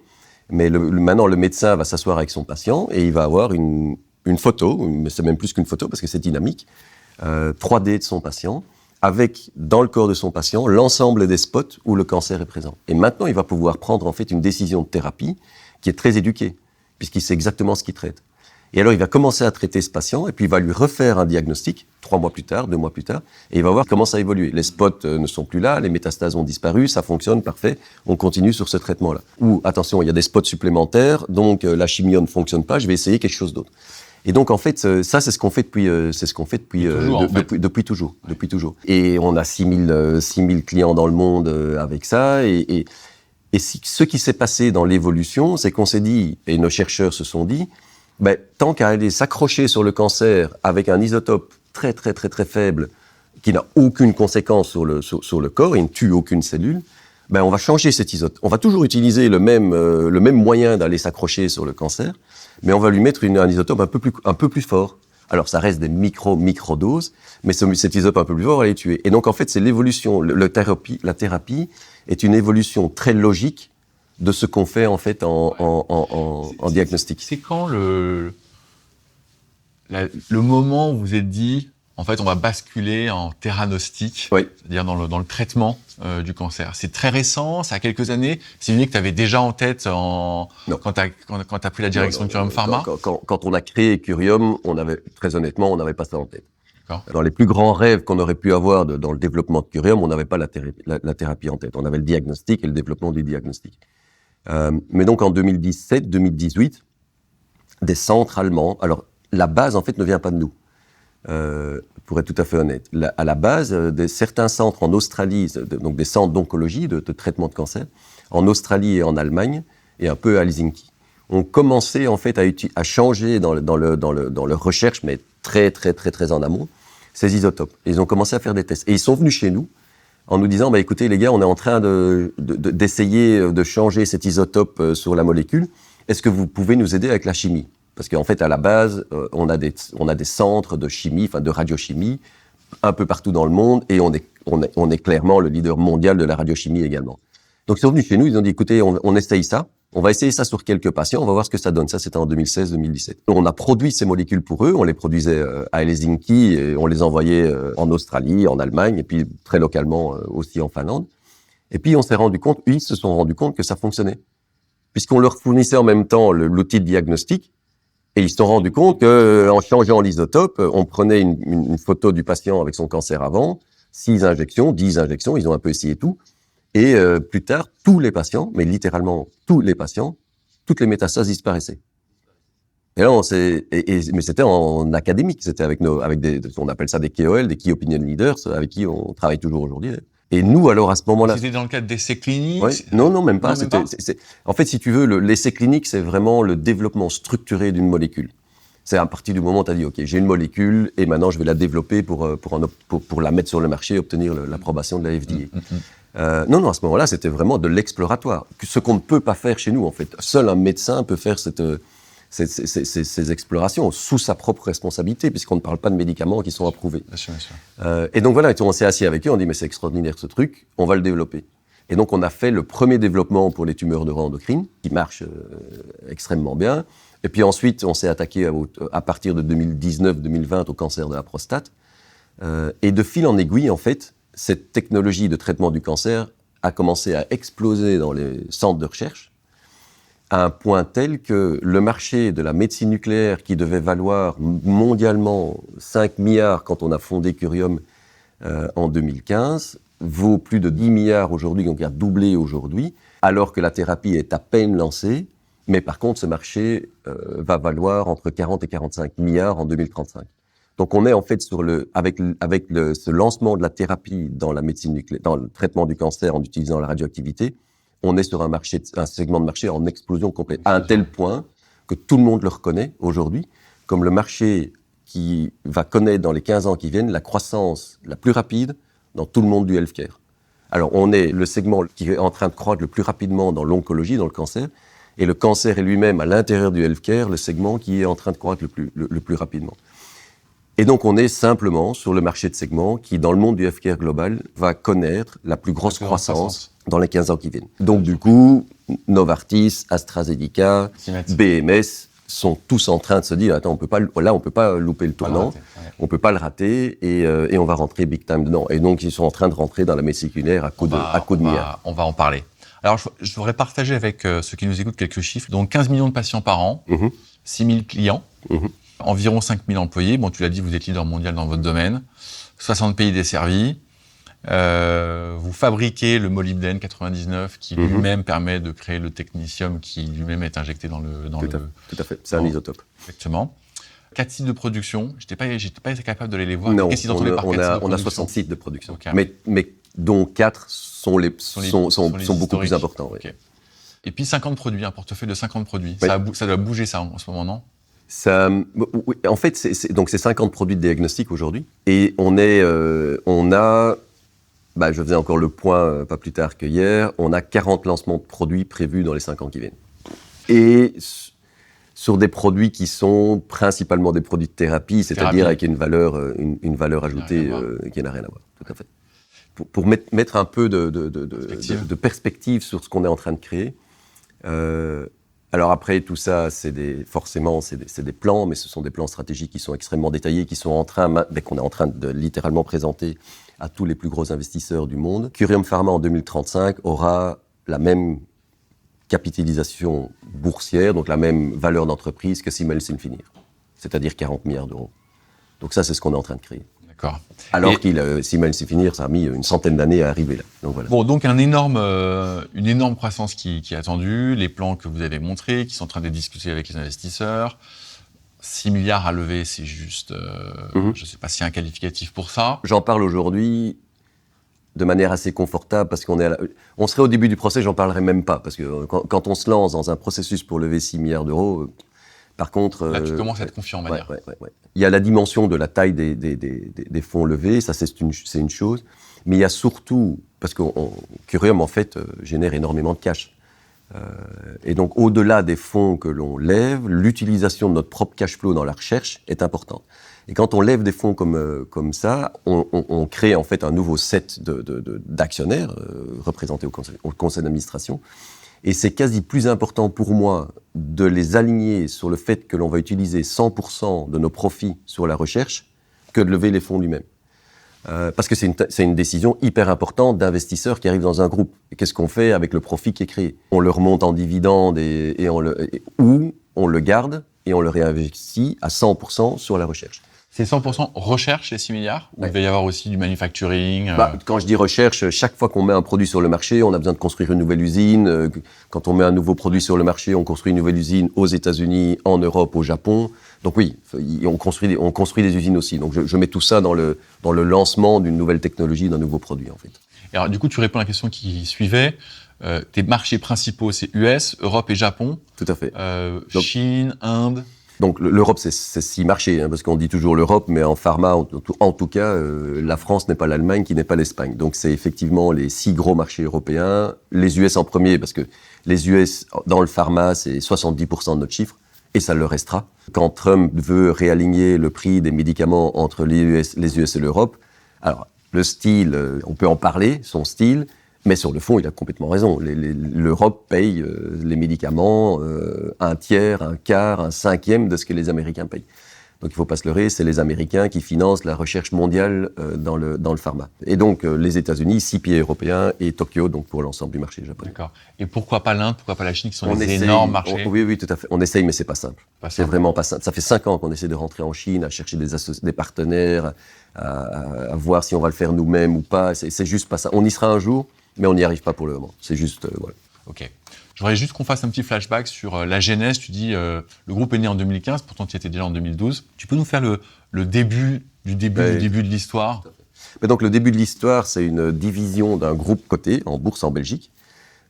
Mais maintenant, le médecin va s'asseoir avec son patient et il va avoir une photo, mais c'est même plus qu'une photo parce que c'est dynamique, 3D de son patient, avec, dans le corps de son patient, l'ensemble des spots où le cancer est présent. Et maintenant, il va pouvoir prendre en fait une décision de thérapie qui est très éduquée, puisqu'il sait exactement ce qu'il traite. Et alors, il va commencer à traiter ce patient, et puis il va lui refaire un diagnostic, 3 mois plus tard, 2 mois plus tard, et il va voir comment ça évolue. Les spots ne sont plus là, les métastases ont disparu, ça fonctionne, parfait, on continue sur ce traitement-là. Ou, attention, il y a des spots supplémentaires, donc la chimio ne fonctionne pas, je vais essayer quelque chose d'autre. Et donc, en fait, ça, c'est ce qu'on fait depuis toujours. Et on a 6000 clients dans le monde avec ça, et ce qui s'est passé dans l'évolution, c'est qu'on s'est dit, et nos chercheurs se sont dit, tant qu'à aller s'accrocher sur le cancer avec un isotope très très très très faible qui n'a aucune conséquence sur le corps et ne tue aucune cellule, on va changer cet isotope. On va toujours utiliser le même moyen d'aller s'accrocher sur le cancer, mais on va lui mettre un isotope un peu plus fort. Alors ça reste des micro-doses, mais cet isotope un peu plus fort va les tuer. Et donc en fait c'est l'évolution, la thérapie est une évolution très logique de ce qu'on fait en fait en diagnostic. C'est quand le moment où vous vous êtes dit en fait, on va basculer en théranostics, Oui. c'est-à-dire dans le traitement du cancer. C'est très récent, ça a quelques années. C'est une idée que tu avais déjà en tête Non. quand tu as pris la direction de Curium Pharma. Quand on a créé Curium, très honnêtement, on n'avait pas ça en tête. D'accord. Dans les plus grands rêves qu'on aurait pu avoir dans le développement de Curium, on n'avait pas la thérapie en tête. On avait le diagnostic et le développement du diagnostic. Mais donc en 2017-2018, des centres allemands. Alors la base en fait ne vient pas de nous. Pour être tout à fait honnête, à la base, certains centres en Australie, donc des centres d'oncologie, de traitement de cancer, en Australie et en Allemagne, et un peu à Helsinki, ont commencé en fait à changer dans leur recherche, mais très en amont, ces isotopes. Et ils ont commencé à faire des tests. Et ils sont venus chez nous en nous disant, écoutez les gars, on est en train d'essayer de changer cet isotope sur la molécule. Est-ce que vous pouvez nous aider avec la chimie ? Parce qu'en fait, à la base, on a des centres de chimie, de radiochimie, un peu partout dans le monde, et on est clairement le leader mondial de la radiochimie également. Donc, ils sont venus chez nous, ils ont dit, écoutez, on essaye ça, on va essayer ça sur quelques patients, on va voir ce que ça donne. Ça, c'était en 2016-2017. On a produit ces molécules pour eux, on les produisait à Helsinki, et on les envoyait en Australie, en Allemagne, et puis très localement aussi en Finlande. Et puis, ils se sont rendus compte que ça fonctionnait. Puisqu'on leur fournissait en même temps l'outil de diagnostic, et ils se sont rendus compte qu'en changeant l'isotope, on prenait une photo du patient avec son cancer avant, 6 injections, 10 injections, ils ont un peu essayé tout. Et plus tard, tous les patients, mais littéralement tous les patients, toutes les métastases disparaissaient. Et là, mais c'était en académique, c'était avec on appelle ça des KOL, des Key Opinion Leaders, avec qui on travaille toujours aujourd'hui. Et nous, alors, à ce moment-là... C'était dans le cadre d'essais cliniques? Ouais. Non, même pas. Non, même pas. En fait, si tu veux, l'essai clinique, c'est vraiment le développement structuré d'une molécule. C'est à partir du moment où tu as dit, OK, j'ai une molécule et maintenant je vais la développer pour la mettre sur le marché et obtenir l'approbation de la FDA. Non, à ce moment-là, c'était vraiment de l'exploratoire. Ce qu'on ne peut pas faire chez nous, en fait. Seul un médecin peut faire ces explorations sous sa propre responsabilité, puisqu'on ne parle pas de médicaments qui sont approuvés. Bien sûr. Et donc voilà, on s'est assis avec eux, on dit mais c'est extraordinaire ce truc, on va le développer. Et donc on a fait le premier développement pour les tumeurs neuroendocrines, qui marche extrêmement bien. Et puis ensuite, on s'est attaqué à partir de 2019-2020 au cancer de la prostate. Et de fil en aiguille, en fait, cette technologie de traitement du cancer a commencé à exploser dans les centres de recherche, à un point tel que le marché de la médecine nucléaire, qui devait valoir mondialement 5 milliards quand on a fondé Curium en 2015, vaut plus de 10 milliards aujourd'hui, donc il a doublé aujourd'hui, alors que la thérapie est à peine lancée. Mais par contre, ce marché va valoir entre 40 et 45 milliards en 2035. Donc on est en fait avec ce lancement de la thérapie dans la médecine nucléaire, dans le traitement du cancer en utilisant la radioactivité, on est sur un segment de marché en explosion complète, à un tel point que tout le monde le reconnaît aujourd'hui comme le marché qui va connaître dans les 15 ans qui viennent la croissance la plus rapide dans tout le monde du healthcare. Alors on est le segment qui est en train de croître le plus rapidement dans l'oncologie, dans le cancer, et le cancer est lui-même à l'intérieur du healthcare le segment qui est en train de croître le plus rapidement. Et donc on est simplement sur le marché de segment qui, dans le monde du healthcare global, va connaître la plus grosse croissance dans les 15 ans qui viennent. Donc du coup, Novartis, AstraZeneca, BMS sont tous en train de se dire, attends, on peut pas louper le tournant, on peut pas le rater, et on va rentrer big time dedans. Et donc ils sont en train de rentrer dans la médecine nucléaire à coup de milliards. On va en parler. Alors je voudrais partager avec ceux qui nous écoutent quelques chiffres. Donc 15 millions de patients par an, 6 000 clients, environ 5 000 employés. Bon, tu l'as dit, vous êtes leader mondial dans votre domaine. 60 pays desservis. Vous fabriquez le molybdène 99 qui lui-même permet de créer le technetium qui lui-même est injecté dans le... Tout à fait, c'est un isotope. Exactement. 4 sites de production, j'étais pas été capable de les voir. Non, Qu'est-ce qu'ils entendaient par 4 sites de production? On a 60 sites de production, Okay. mais dont 4 sont beaucoup plus importants. Oui. Okay. Et puis 50 produits, un portefeuille de 50 produits. Oui. Ça doit bouger ça en ce moment, non? Oui, en fait, c'est 50 produits de diagnostic aujourd'hui. Et on a, je faisais encore le point pas plus tard que hier, on a 40 lancements de produits prévus dans les 5 ans qui viennent. Et sur des produits qui sont principalement des produits de thérapie, c'est-à-dire avec une valeur ajoutée qui n'a rien à voir. Tout à fait. Pour mettre un peu de perspective sur ce qu'on est en train de créer, Alors après, tout ça, forcément, c'est des plans, mais ce sont des plans stratégiques qui sont extrêmement détaillés, qu'on est en train de littéralement présenter à tous les plus gros investisseurs du monde. Curium Pharma, en 2035, aura la même capitalisation boursière, donc la même valeur d'entreprise que Siemens Symphony, c'est-à-dire 40 milliards d'euros. Donc ça, c'est ce qu'on est en train de créer. D'accord. Alors Siemens Symphony, ça a mis une centaine d'années à arriver là. Donc voilà. Bon, donc une énorme croissance qui est attendue, les plans que vous avez montrés, qui sont en train de discuter avec les investisseurs. 6 milliards à lever, c'est juste, je ne sais pas s'il y a un qualificatif pour ça. J'en parle aujourd'hui de manière assez confortable, parce qu'on on serait au début du procès, j'en parlerai même pas, parce que quand on se lance dans un processus pour lever 6 milliards d'euros, par contre... Là, tu commences à être confiant, on va dire. Ouais. Il y a la dimension de la taille des fonds levés, ça c'est une chose, mais il y a surtout, parce que Curium, en fait, génère énormément de cash. Et donc, au-delà des fonds que l'on lève, l'utilisation de notre propre cash flow dans la recherche est importante. Et quand on lève des fonds comme ça, on crée en fait un nouveau set d'actionnaires représentés au conseil d'administration. Et c'est quasi plus important pour moi de les aligner sur le fait que l'on va utiliser 100% de nos profits sur la recherche que de lever les fonds lui-même. Parce que c'est une décision hyper importante d'investisseurs qui arrivent dans un groupe. Et qu'est-ce qu'on fait avec le profit qui est créé? On le remonte en dividendes ou on le garde et on le réinvestit à 100% sur la recherche. C'est 100% recherche, les 6 milliards? Ou il va y avoir aussi du manufacturing? Quand je dis recherche, chaque fois qu'on met un produit sur le marché, on a besoin de construire une nouvelle usine. Quand on met un nouveau produit sur le marché, on construit une nouvelle usine aux États-Unis, en Europe, au Japon. Donc oui, on construit des usines aussi. Donc je mets tout ça dans le lancement d'une nouvelle technologie, d'un nouveau produit, en fait. Et alors, du coup, tu réponds à la question qui suivait. Tes marchés principaux, c'est US, Europe et Japon. Tout à fait. Chine, Inde. Donc l'Europe, c'est 6 marchés, parce qu'on dit toujours l'Europe, mais en pharma, en tout cas, la France n'est pas l'Allemagne, qui n'est pas l'Espagne. Donc c'est effectivement les 6 gros marchés européens, les US en premier, parce que les US, dans le pharma, c'est 70% de notre chiffre, et ça le restera. Quand Trump veut réaligner le prix des médicaments entre les US et l'Europe, alors le style, on peut en parler, son style, mais sur le fond, il a complètement raison. L'Europe paye les médicaments un tiers, un quart, un cinquième de ce que les Américains payent. Donc il ne faut pas se leurrer, c'est les Américains qui financent la recherche mondiale dans le pharma. Et donc les États-Unis, 6 pays européens et Tokyo, donc pour l'ensemble du marché japonais. D'accord. Et pourquoi pas l'Inde, pourquoi pas la Chine, qui sont des énormes marchés? Oui, tout à fait. On essaye, mais c'est pas simple. C'est vraiment pas simple. Ça fait 5 ans qu'on essaie de rentrer en Chine, à chercher des partenaires, à voir si on va le faire nous-mêmes ou pas. C'est juste pas ça. On y sera un jour, mais on n'y arrive pas pour le moment. C'est juste, voilà. Ok. Je voudrais juste qu'on fasse un petit flashback sur la genèse. Tu dis, le groupe est né en 2015, pourtant tu y étais déjà en 2012. Tu peux nous faire le début du début de l'histoire? Mais donc le début de l'histoire, c'est une division d'un groupe coté en bourse en Belgique,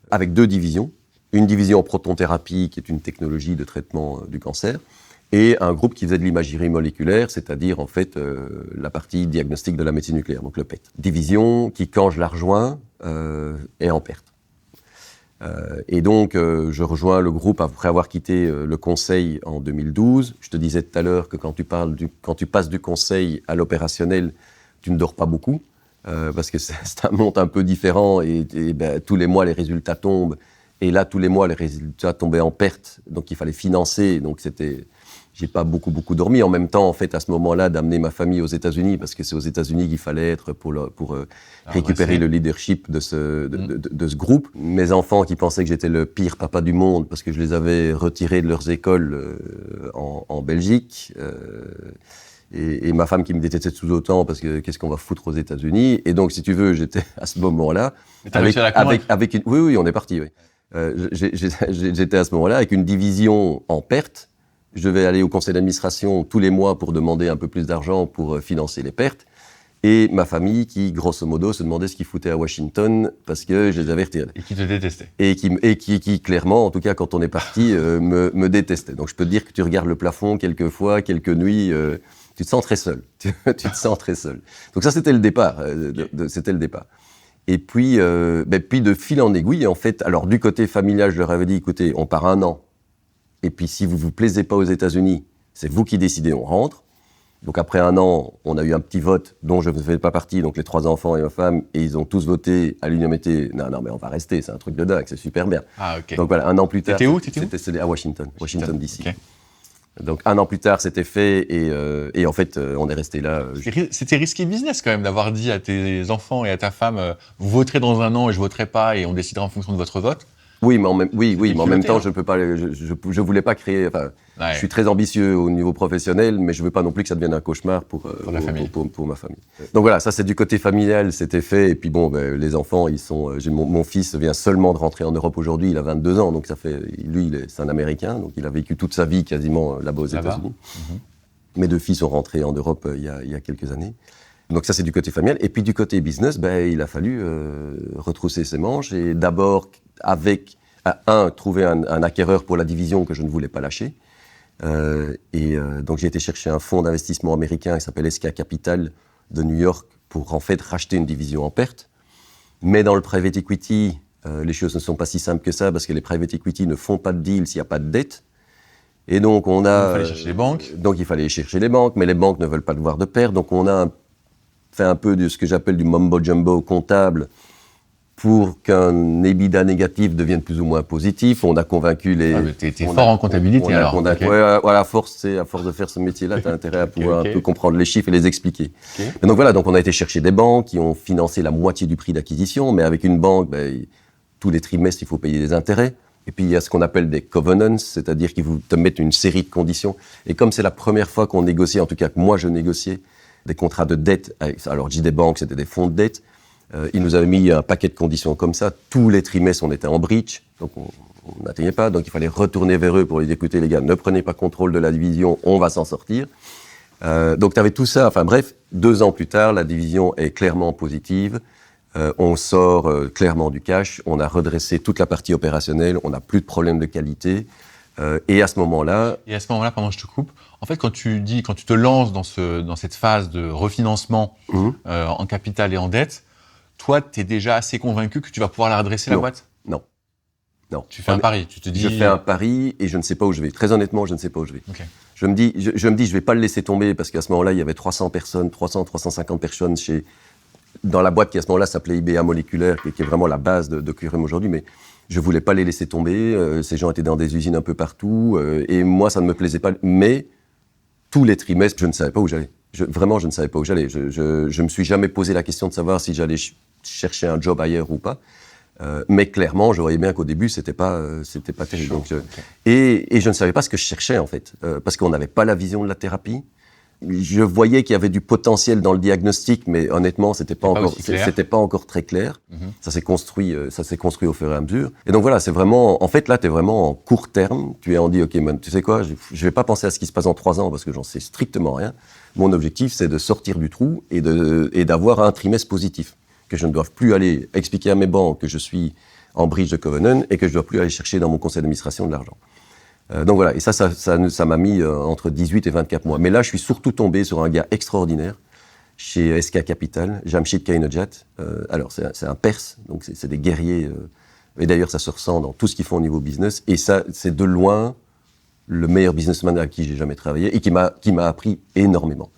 avec 2 divisions. Une division en protonthérapie, qui est une technologie de traitement du cancer, et un groupe qui faisait de l'imagerie moléculaire, c'est-à-dire en fait la partie diagnostic de la médecine nucléaire, donc le PET. Division qui, quand je la rejoins, est en perte. Et donc, je rejoins le groupe après avoir quitté le conseil en 2012. Je te disais tout à l'heure que quand tu passes du conseil à l'opérationnel, tu ne dors pas beaucoup, parce que c'est un monde un peu différent et tous les mois, les résultats tombent. Et là, tous les mois, les résultats tombaient en perte, donc il fallait financer. Donc j'ai pas beaucoup dormi. En même temps, en fait, à ce moment-là, d'amener ma famille aux États-Unis, parce que c'est aux États-Unis qu'il fallait être pour récupérer le leadership de ce groupe. Mes enfants qui pensaient que j'étais le pire papa du monde parce que je les avais retirés de leurs écoles en Belgique. Et ma femme qui me détestait tout autant parce que qu'est-ce qu'on va foutre aux États-Unis. Et donc, si tu veux, j'étais à ce moment-là avec une... Oui, on est parti. Oui. J'étais à ce moment-là avec une division en perte. Je devais aller au conseil d'administration tous les mois pour demander un peu plus d'argent pour financer les pertes. Et ma famille qui, grosso modo, se demandait ce qu'ils foutaient à Washington parce que je les avais retirés. Et qui te détestait. Et qui clairement, en tout cas quand on est parti, me détestait. Donc je peux te dire que tu regardes le plafond quelques fois, quelques nuits, tu te sens très seul. Tu te sens très seul. Donc ça, c'était le départ. C'était le départ. Et puis, puis de fil en aiguille, en fait, alors du côté familial, je leur avais dit, écoutez, on part 1 an. Et puis, si vous vous plaisez pas aux États-Unis, c'est vous qui décidez, on rentre. Donc après un an, on a eu un petit vote dont je ne faisais pas partie, donc les 3 enfants et ma femme, et ils ont tous voté à l'unanimité. Non, mais on va rester, c'est un truc de dingue, c'est super bien. Ah, ok. Donc voilà, un an plus tard. T'étais où C'était à Washington DC. Okay. Donc un an plus tard, c'était fait, et en fait, on est resté là. C'était risqué business quand même d'avoir dit à tes enfants et à ta femme, vous voterez dans un an et je voterai pas, et on décidera en fonction de votre vote. Oui, mais en même temps, je peux pas. Je voulais pas créer. Enfin, je suis très ambitieux au niveau professionnel, mais je veux pas non plus que ça devienne un cauchemar pour la famille. Pour ma famille. Donc voilà, ça c'est du côté familial, c'était fait. Et puis bon, les enfants, ils sont. Mon fils vient seulement de rentrer en Europe aujourd'hui. Il a 22 ans, donc ça fait. Lui, c'est un Américain, donc il a vécu toute sa vie quasiment là-bas aux États-Unis. Mes 2 filles sont rentrées en Europe il y a quelques années. Donc ça, c'est du côté familial. Et puis du côté business, il a fallu retrousser ses manches et d'abord trouver un acquéreur pour la division que je ne voulais pas lâcher. Donc j'ai été chercher un fonds d'investissement américain qui s'appelle SK Capital de New York pour en fait racheter une division en perte. Mais dans le private equity, les choses ne sont pas si simples que ça parce que les private equity ne font pas de deal s'il n'y a pas de dette. Et donc il fallait chercher les banques. Donc il fallait chercher les banques, mais les banques ne veulent pas voir de perte. Donc on a fait un peu de ce que j'appelle du mumbo-jumbo comptable pour qu'un EBITDA négatif devienne plus ou moins positif. On a convaincu les... t'es fort en comptabilité alors. Okay. Ouais, à force de faire ce métier-là, t'as intérêt à pouvoir un peu comprendre les chiffres et les expliquer. Et donc voilà, donc on a été chercher des banques qui ont financé la moitié du prix d'acquisition, mais avec une banque, tous les trimestres, il faut payer des intérêts. Et puis il y a ce qu'on appelle des covenants, c'est-à-dire qu'ils te mettent une série de conditions. Et comme c'est la première fois qu'on négocie, en tout cas que moi je négociais, des contrats de dette, alors je dis des banques, c'était des fonds de dette, ils nous avaient mis un paquet de conditions comme ça. Tous les trimestres, on était en breach, donc on n'atteignait pas. Donc il fallait retourner vers eux pour les écouter, les gars, ne prenez pas contrôle de la division, on va s'en sortir. Donc tu avais tout ça. Enfin bref, 2 ans plus tard, la division est clairement positive. On sort clairement du cash. On a redressé toute la partie opérationnelle. On n'a plus de problème de qualité. Et à ce moment-là, pendant que je te coupe, en fait, quand tu te lances dans cette phase de refinancement en capital et en dette, toi, tu es déjà assez convaincu que tu vas pouvoir la redresser, la boîte ? Non. Tu fais un pari, tu te dis... Je fais un pari et je ne sais pas où je vais. Très honnêtement, je ne sais pas où je vais. Okay. Je me dis, je vais pas le laisser tomber parce qu'à ce moment-là, il y avait 350 personnes dans la boîte qui à ce moment-là s'appelait IBA Moléculaire, qui est vraiment la base de QRM aujourd'hui, mais je voulais pas les laisser tomber. Ces gens étaient dans des usines un peu partout et moi, ça ne me plaisait pas. Mais tous les trimestres, je ne savais pas où j'allais. Vraiment, je ne savais pas où j'allais. Je me suis jamais posé la question de savoir si j'allais chercher un job ailleurs ou pas. Mais clairement, je voyais bien qu'au début, c'était pas terrible. Donc, et je ne savais pas ce que je cherchais, en fait, parce qu'on n'avait pas la vision de la thérapie. Je voyais qu'il y avait du potentiel dans le diagnostic, mais honnêtement, c'était pas encore très clair. Ça s'est construit au fur et à mesure. Et donc voilà, c'est vraiment, en fait, là, t'es vraiment en court terme. Tu es en dit, ok, man, tu sais quoi, je vais pas penser à ce qui se passe en 3 ans parce que j'en sais strictement rien. Mon objectif, c'est de sortir du trou et d'avoir un trimestre positif. Que je ne doive plus aller expliquer à mes banques que je suis en breach de covenant et que je ne dois plus aller chercher dans mon conseil d'administration de l'argent. Donc voilà, et ça m'a mis entre 18 et 24 mois. Mais là, je suis surtout tombé sur un gars extraordinaire chez SK Capital, Jamshid Kainojat. Alors, c'est un Perse, donc c'est des guerriers. Et d'ailleurs, ça se ressent dans tout ce qu'ils font au niveau business. Et ça, c'est de loin le meilleur businessman avec qui j'ai jamais travaillé et qui m'a appris énormément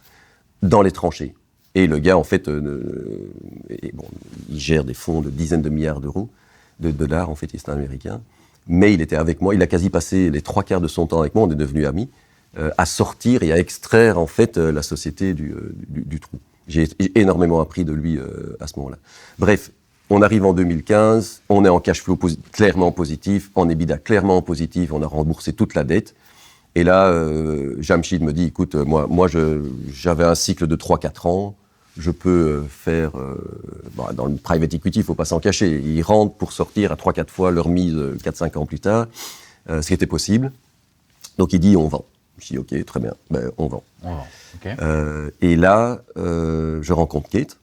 dans les tranchées. Et le gars, en fait, il gère des fonds de dizaines de milliards d'euros, de dollars, en fait, il est un Américain. Mais il était avec moi, il a quasi passé les 3/4 de son temps avec moi, on est devenus amis, à sortir et à extraire, en fait, la société du trou. J'ai énormément appris de lui à ce moment-là. Bref, on arrive en 2015, on est en cash flow clairement positif, en EBITDA clairement positif, on a remboursé toute la dette. Et là, Jamshid me dit, écoute, moi j'avais un cycle de 3-4 ans, je peux faire... dans le private equity, il ne faut pas s'en cacher. Ils rentrent pour sortir à 3-4 fois leur mise 4-5 ans plus tard, ce qui était possible. Donc il dit, on vend. Je dis, ok, très bien, on vend. Okay. Et là, je rencontre Kate.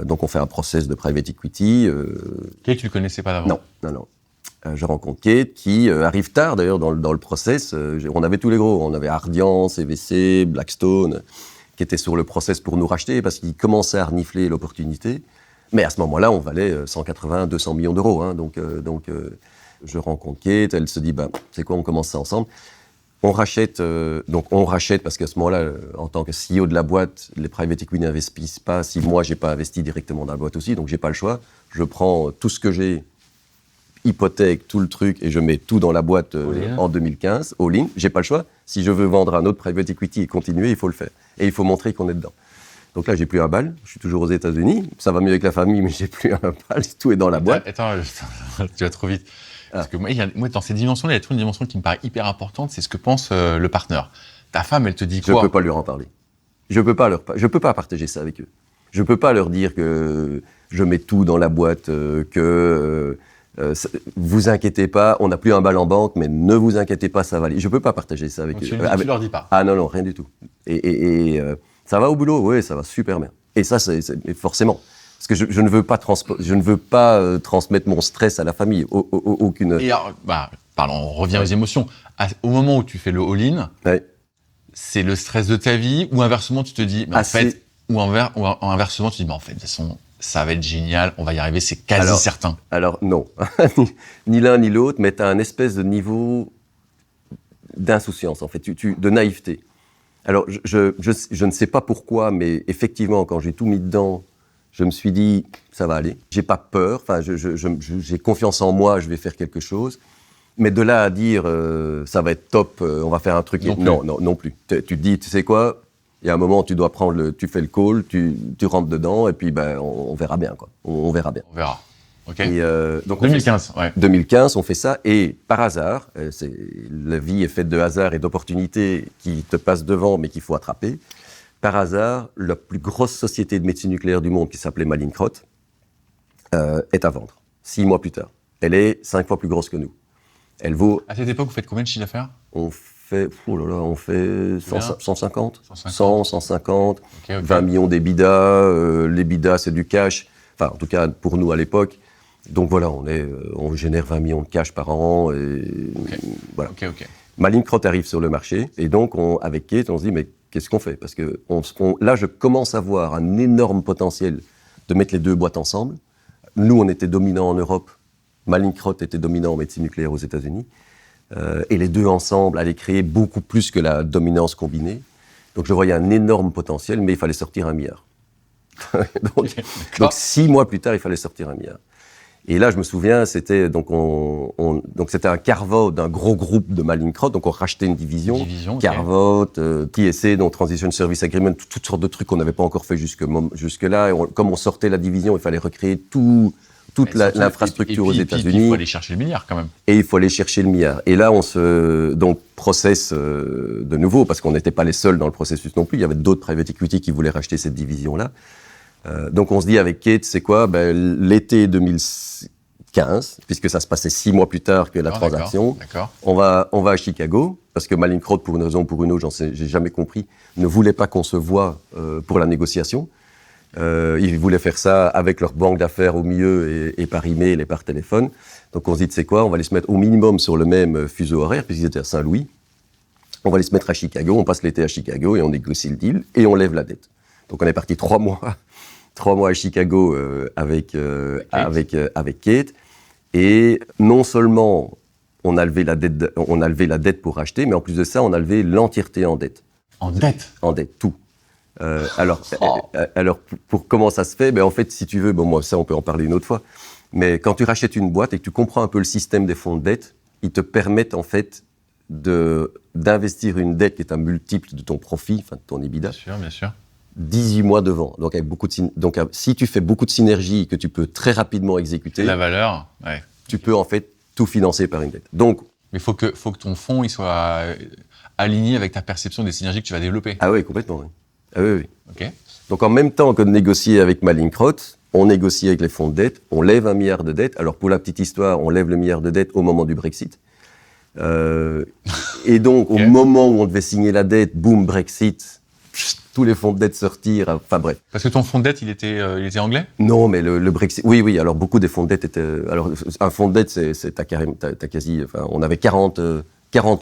Donc on fait un process de private equity. Kate, tu ne le connaissais pas d'avant ? Non. Je rencontre Kate, qui arrive tard d'ailleurs dans le process. On avait tous les gros. On avait Ardian, CVC, Blackstone, qui étaient sur le process pour nous racheter parce qu'ils commençaient à renifler l'opportunité. Mais à ce moment-là, on valait 180, 200 millions d'euros. Donc, je rencontre Kate, elle se dit, c'est quoi, on commence ça ensemble. On rachète parce qu'à ce moment-là, en tant que CEO de la boîte, les private equity n'investissent pas si moi, j'ai pas investi directement dans la boîte aussi, donc j'ai pas le choix. Je prends tout ce que j'ai, hypothèque, tout le truc, et je mets tout dans la boîte en 2015, all-in. J'ai pas le choix. Si je veux vendre un autre private equity et continuer, il faut le faire. Et il faut montrer qu'on est dedans. Donc là, j'ai plus un bal. Je suis toujours aux États-Unis. Ça va mieux avec la famille, mais j'ai plus un bal. Tout est dans la boîte. Attends, tu vas trop vite. Parce que moi, dans ces dimensions-là, il y a toujours une dimension qui me paraît hyper importante, c'est ce que pense le partenaire. Ta femme, elle te dit quoi? Je peux pas leur en parler. Je peux pas partager ça avec eux. Je peux pas leur dire que je mets tout dans la boîte, vous inquiétez pas, on n'a plus un bal en banque, mais ne vous inquiétez pas, ça va aller. Je peux pas partager ça avec eux. Tu leur dis pas? Ah non, rien du tout. Et ça va au boulot? Oui, ça va super bien. Et ça, c'est forcément. Parce que je ne veux pas transmettre mon stress à la famille. Aucune. Et alors, on revient aux émotions. Au moment où tu fais le all-in, c'est le stress de ta vie, ou inversement, tu te dis, inversement, tu dis, en fait, de toute façon, ça va être génial, on va y arriver, c'est quasi certain. Alors, non. Ni l'un ni l'autre, mais tu as un espèce de niveau d'insouciance, en fait, de naïveté. Alors, je ne sais pas pourquoi, mais effectivement, quand j'ai tout mis dedans, je me suis dit, ça va aller. J'ai pas peur, enfin, j'ai confiance en moi, je vais faire quelque chose. Mais de là à dire, ça va être top, on va faire un truc... Non plus. Tu te dis, tu sais quoi, il y a un moment, tu dois tu fais le call, tu rentres dedans, et puis on verra bien, quoi. On verra bien. On verra. Ok. Et, donc 2015, 2015, on fait ça, et par hasard, la vie est faite de hasard et d'opportunités qui te passent devant, mais qu'il faut attraper. Par hasard, la plus grosse société de médecine nucléaire du monde, qui s'appelait Mallinckrodt, est à vendre, 6 mois plus tard. Elle est 5 fois plus grosse que nous. Elle vaut... À cette époque, vous faites combien de chiffre d'affaires? On fait 150, 150, 20 millions d'EBITDA. L'EBITDA, c'est du cash. Enfin, en tout cas, pour nous, à l'époque. Donc voilà, on génère 20 millions de cash par an. Et voilà. Mallinckrodt arrive sur le marché. Et donc, avec Kate, on se dit, mais qu'est-ce qu'on fait? Parce que là, je commence à voir un énorme potentiel de mettre les deux boîtes ensemble. Nous, on était dominants en Europe. Mallinckrodt était dominant en médecine nucléaire aux États-Unis. Et les deux ensemble allaient créer beaucoup plus que la dominance combinée. Donc je voyais un énorme potentiel, mais il fallait sortir 1 milliard. donc 6 mois plus tard, il fallait sortir 1 milliard. Et là, je me souviens, c'était c'était un carve-out d'un gros groupe de Mallinckrodt. Donc on rachetait une division carve-out, TSA, donc Transition Service Agreement, toutes sortes de trucs qu'on n'avait pas encore fait jusque-là. Et comme on sortait la division, il fallait recréer toute l'infrastructure aux États-Unis. Il faut aller chercher le milliard quand même. Et il faut aller chercher le milliard. Et là, on se process de nouveau, parce qu'on n'était pas les seuls dans le processus non plus. Il y avait d'autres private equity qui voulaient racheter cette division-là. Donc on se dit avec Kate, c'est quoi? L'été 2015, puisque ça se passait 6 mois plus tard que la transaction, on va à Chicago, parce que Mallinckrodt, pour une raison ou pour une autre, j'ai jamais compris, ne voulait pas qu'on se voie pour la négociation. Ils voulaient faire ça avec leur banque d'affaires au milieu et par email et par téléphone. Donc on se dit, tu sais quoi, on va les se mettre au minimum sur le même fuseau horaire, puisqu'ils étaient à Saint-Louis. On va les se mettre à Chicago, on passe l'été à Chicago et on négocie le deal et on lève la dette. Donc on est parti 3 mois à Chicago avec Kate. Et non seulement on a levé la dette pour racheter, mais en plus de ça, on a levé l'entièreté en dette. En dette? En dette, tout. Alors, pour comment ça se fait? En fait, si tu veux, moi, ça, on peut en parler une autre fois. Mais quand tu rachètes une boîte et que tu comprends un peu le système des fonds de dette, ils te permettent, en fait, d'investir une dette qui est un multiple de ton profit, enfin, de ton EBITDA. Bien sûr. 18 mois devant. Donc, si tu fais beaucoup de synergies que tu peux très rapidement exécuter. La valeur, tu peux, en fait, tout financer par une dette. Donc. Mais faut que ton fonds, il soit aligné avec ta perception des synergies que tu vas développer. Ah oui, complètement, oui. Ah oui. Okay. Donc en même temps que de négocier avec Mallinckrodt, on négocie avec les fonds de dette, on lève 1 milliard de dettes. Alors pour la petite histoire, on lève le milliard de dettes au moment du Brexit. Et donc au moment où on devait signer la dette, boum, Brexit, tous les fonds de dette sortirent, enfin bref. Parce que ton fonds de dette, il était anglais? Non, mais le Brexit, oui, alors beaucoup des fonds de dette étaient... Alors un fonds de dette, t'as quasi... Enfin, on avait 40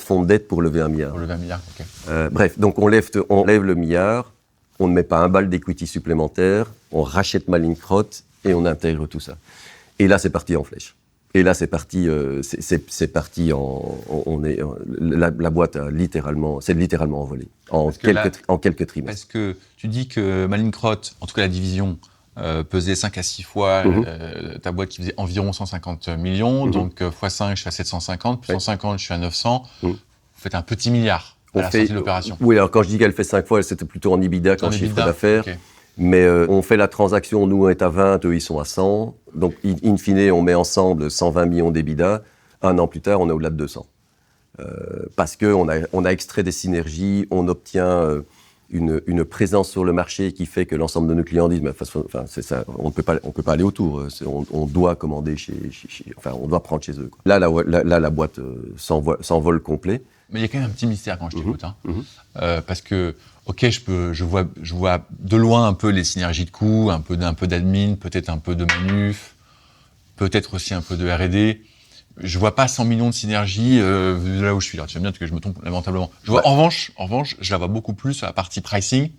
fonds de dette pour lever 1 milliard. Pour lever 1 milliard, ok. Bref, donc on lève le milliard. On ne met pas un bal d'equity supplémentaire, on rachète Mallinckrodt et on intègre tout ça. Et là, c'est parti en flèche. Et là, c'est parti. C'est parti la boîte s'est littéralement envolée en quelques trimestres. Parce que tu dis que Mallinckrodt, en tout cas la division, pesait 5 à 6 fois ta boîte qui faisait environ 150 millions. Donc x5, je suis à 750, plus 150, je suis à 900. Vous faites un petit milliard à la sortie de l'opération. Oui, alors quand je dis qu'elle fait 5 fois, c'était plutôt en EBITDA qu'en chiffre d'affaires. Okay. Mais on fait la transaction, nous on est à 20, eux ils sont à 100. Donc in fine, on met ensemble 120 millions d'EBITDA. Un an plus tard, on est au-delà de 200. Parce qu'on a extrait des synergies, on obtient une présence sur le marché qui fait que l'ensemble de nos clients disent c'est ça, on peut pas aller autour. On doit commander on doit prendre chez eux, quoi. Là, la boîte s'envole complet. Mais il y a quand même un petit mystère quand je t'écoute, parce que ok, je vois de loin un peu les synergies de coûts, un peu d'admin, peut-être un peu de manuf, peut-être aussi un peu de R&D. Je vois pas 100 millions de synergies là où je suis. Alors, tu vas me dire que je me trompe lamentablement. En revanche, je la vois beaucoup plus sur la partie pricing.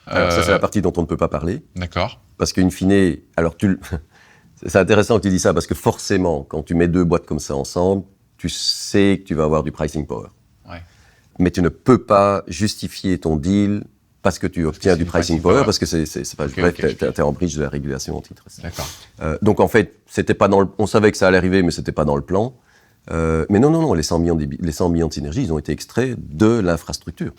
Alors ça, c'est la partie dont on ne peut pas parler. D'accord. Parce qu'in fine, alors c'est intéressant que tu dis ça, parce que forcément, quand tu mets deux boîtes comme ça ensemble, tu sais que tu vas avoir du pricing power. Ouais. Mais tu ne peux pas justifier ton deal parce que tu obtiens du pricing power, parce que c'est pas bref, t'es en breach de la régulation antitrust. D'accord. Donc en fait, c'était pas on savait que ça allait arriver, mais c'était pas dans le plan. Mais non, les 100 millions de synergies, ils ont été extraits de l'infrastructure.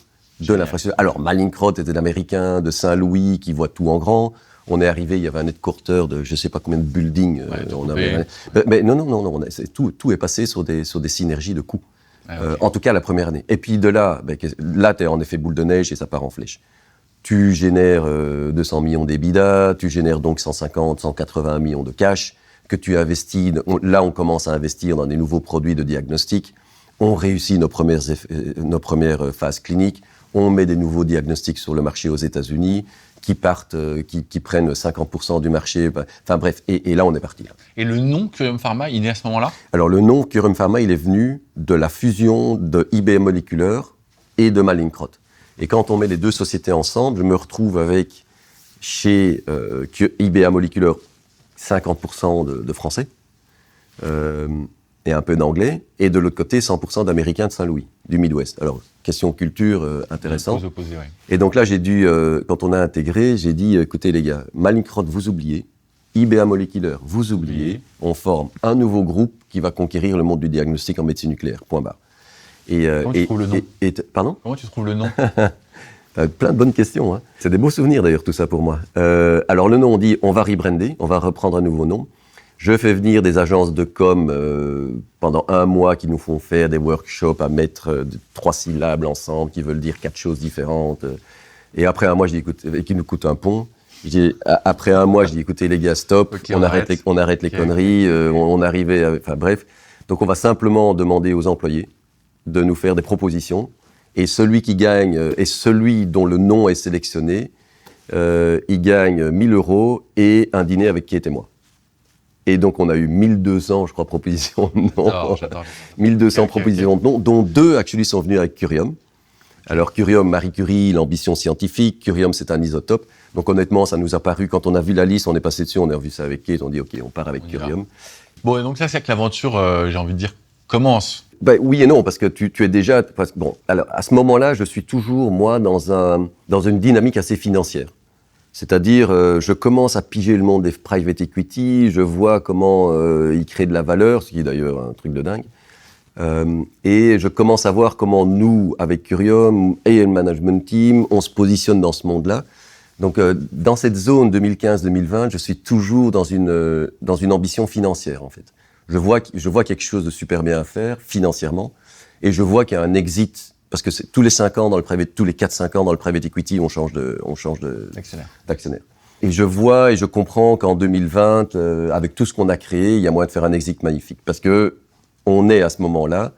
Alors, Mallinckrodt était l'américain de Saint-Louis qui voit tout en grand. On est arrivé, il y avait un headquarter de je sais pas combien de buildings. Mais non, tout est passé sur des synergies de coûts. En tout cas, la première année. Et puis de là, tu es en effet boule de neige et ça part en flèche. Tu génères 200 millions d'EBITDA, tu génères donc 150, 180 millions de cash que tu investis. Là, on commence à investir dans des nouveaux produits de diagnostic. On réussit nos premières phases cliniques. On met des nouveaux diagnostics sur le marché aux États-Unis qui prennent 50% du marché. Enfin bref, et là, on est parti. Et le nom Curium Pharma, il est à ce moment-là ? Alors, le nom Curium Pharma, il est venu de la fusion de IBM Molecular et de Mallinckrodt. Et quand on met les deux sociétés ensemble, je me retrouve avec, chez IBM Molecular, 50% de Français et un peu d'Anglais, et de l'autre côté, 100% d'Américains de Saint-Louis, du Midwest. Alors, question culture intéressante. Et donc là, j'ai dû, quand on a intégré, j'ai dit, écoutez les gars, Mallinckrodt, vous oubliez, IBM Molecular, vous oubliez, on forme un nouveau groupe qui va conquérir le monde du diagnostic en médecine nucléaire, point barre. Comment tu trouves le nom ? Pardon ? Comment tu trouves le nom ? Plein de bonnes questions. Hein. C'est des beaux souvenirs d'ailleurs tout ça pour moi. Alors le nom, on dit on va rebrander, on va reprendre un nouveau nom. Je fais venir des agences de com pendant 1 mois qui nous font faire des workshops à mettre 3 syllabes ensemble qui veulent dire 4 choses différentes. Et après 1 mois, je dis écoute, et qui nous coûte un pont. Après 1 mois, je dis écoutez les gars, stop, okay, on arrête les conneries. On arrivait, enfin bref. Donc on va simplement demander aux employés de nous faire des propositions. Et celui qui gagne, et celui dont le nom est sélectionné, il gagne 1 000 € et un dîner avec qui était moi. Et donc on a eu 1200, je crois, propositions de nom. J'adore. 1200 propositions de nom, dont 2 actually sont venus avec Curium. Alors Curium, Marie Curie, l'ambition scientifique. Curium, c'est un isotope. Donc honnêtement, ça nous a paru, quand on a vu la liste, on est passé dessus, on a revu ça avec Kate, on dit ok, on part avec Curium. Bon, et donc ça, c'est que l'aventure, j'ai envie de dire, commence. Oui et non, parce que tu es déjà... Bon, alors, à ce moment-là, je suis toujours, moi, dans une dynamique assez financière. C'est-à-dire, je commence à piger le monde des private equity, je vois comment ils créent de la valeur, ce qui est d'ailleurs un truc de dingue. Et je commence à voir comment nous, avec Curium et le management team, on se positionne dans ce monde-là. Donc, dans cette zone 2015-2020, je suis toujours dans une ambition financière, en fait. Je vois quelque chose de super bien à faire, financièrement, et je vois qu'il y a un exit, parce que tous les 5 ans dans le private, tous les 4-5 ans dans le private equity, on change d'actionnaire. Et je vois et je comprends qu'en 2020, avec tout ce qu'on a créé, il y a moyen de faire un exit magnifique. Parce que on est à ce moment-là,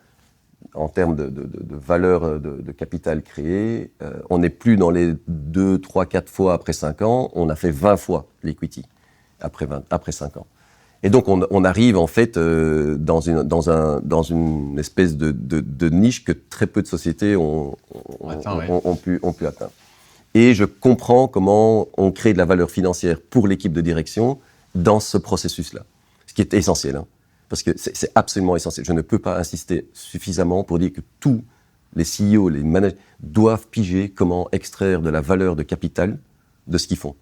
en termes de valeur de capital créé, on n'est plus dans les 2, 3, 4 fois après 5 ans, on a fait 20 fois l'equity après 5 ans. Et donc on arrive en fait dans une espèce de niche que très peu de sociétés ont pu atteindre. Et je comprends comment on crée de la valeur financière pour l'équipe de direction dans ce processus-là, ce qui est essentiel. Hein. parce que c'est absolument essentiel. Je ne peux pas insister suffisamment pour dire que tous les CEO, les managers doivent piger comment extraire de la valeur de capital de ce qu'ils font.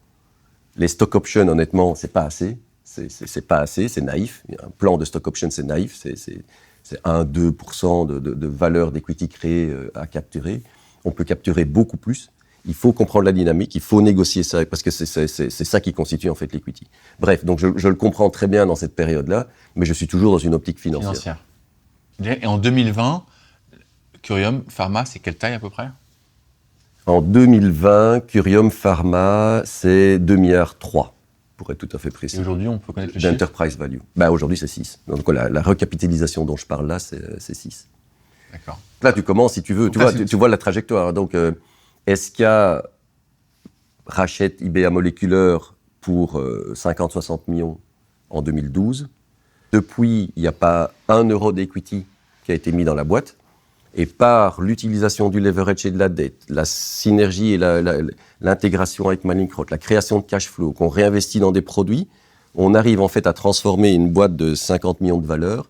Les stock options, honnêtement, c'est pas assez. C'est pas assez, c'est naïf. Un plan de stock option, c'est naïf. C'est 1-2% de valeur d'equity créée à capturer. On peut capturer beaucoup plus. Il faut comprendre la dynamique, il faut négocier ça, parce que c'est ça qui constitue en fait l'equity. Bref, donc je le comprends très bien dans cette période-là, mais je suis toujours dans une optique financière. Et en 2020, Curium Pharma, c'est quelle taille à peu près ? En 2020, Curium Pharma, c'est 2,3 milliards, pour être tout à fait précis. Et aujourd'hui, on peut connaître le chiffre ? D'enterprise value. Aujourd'hui, c'est 6. Donc la recapitalisation dont je parle là, c'est 6. D'accord. Là, tu commences, si tu veux, tu vois la trajectoire. Donc, SK rachète IBA Molecular pour 50-60 millions en 2012. Depuis, il n'y a pas 1 euro d'equity qui a été mis dans la boîte. Et par l'utilisation du leverage et de la dette, la synergie et l'intégration avec Mallinckrodt, la création de cash flow, qu'on réinvestit dans des produits, on arrive en fait à transformer une boîte de 50 millions de valeur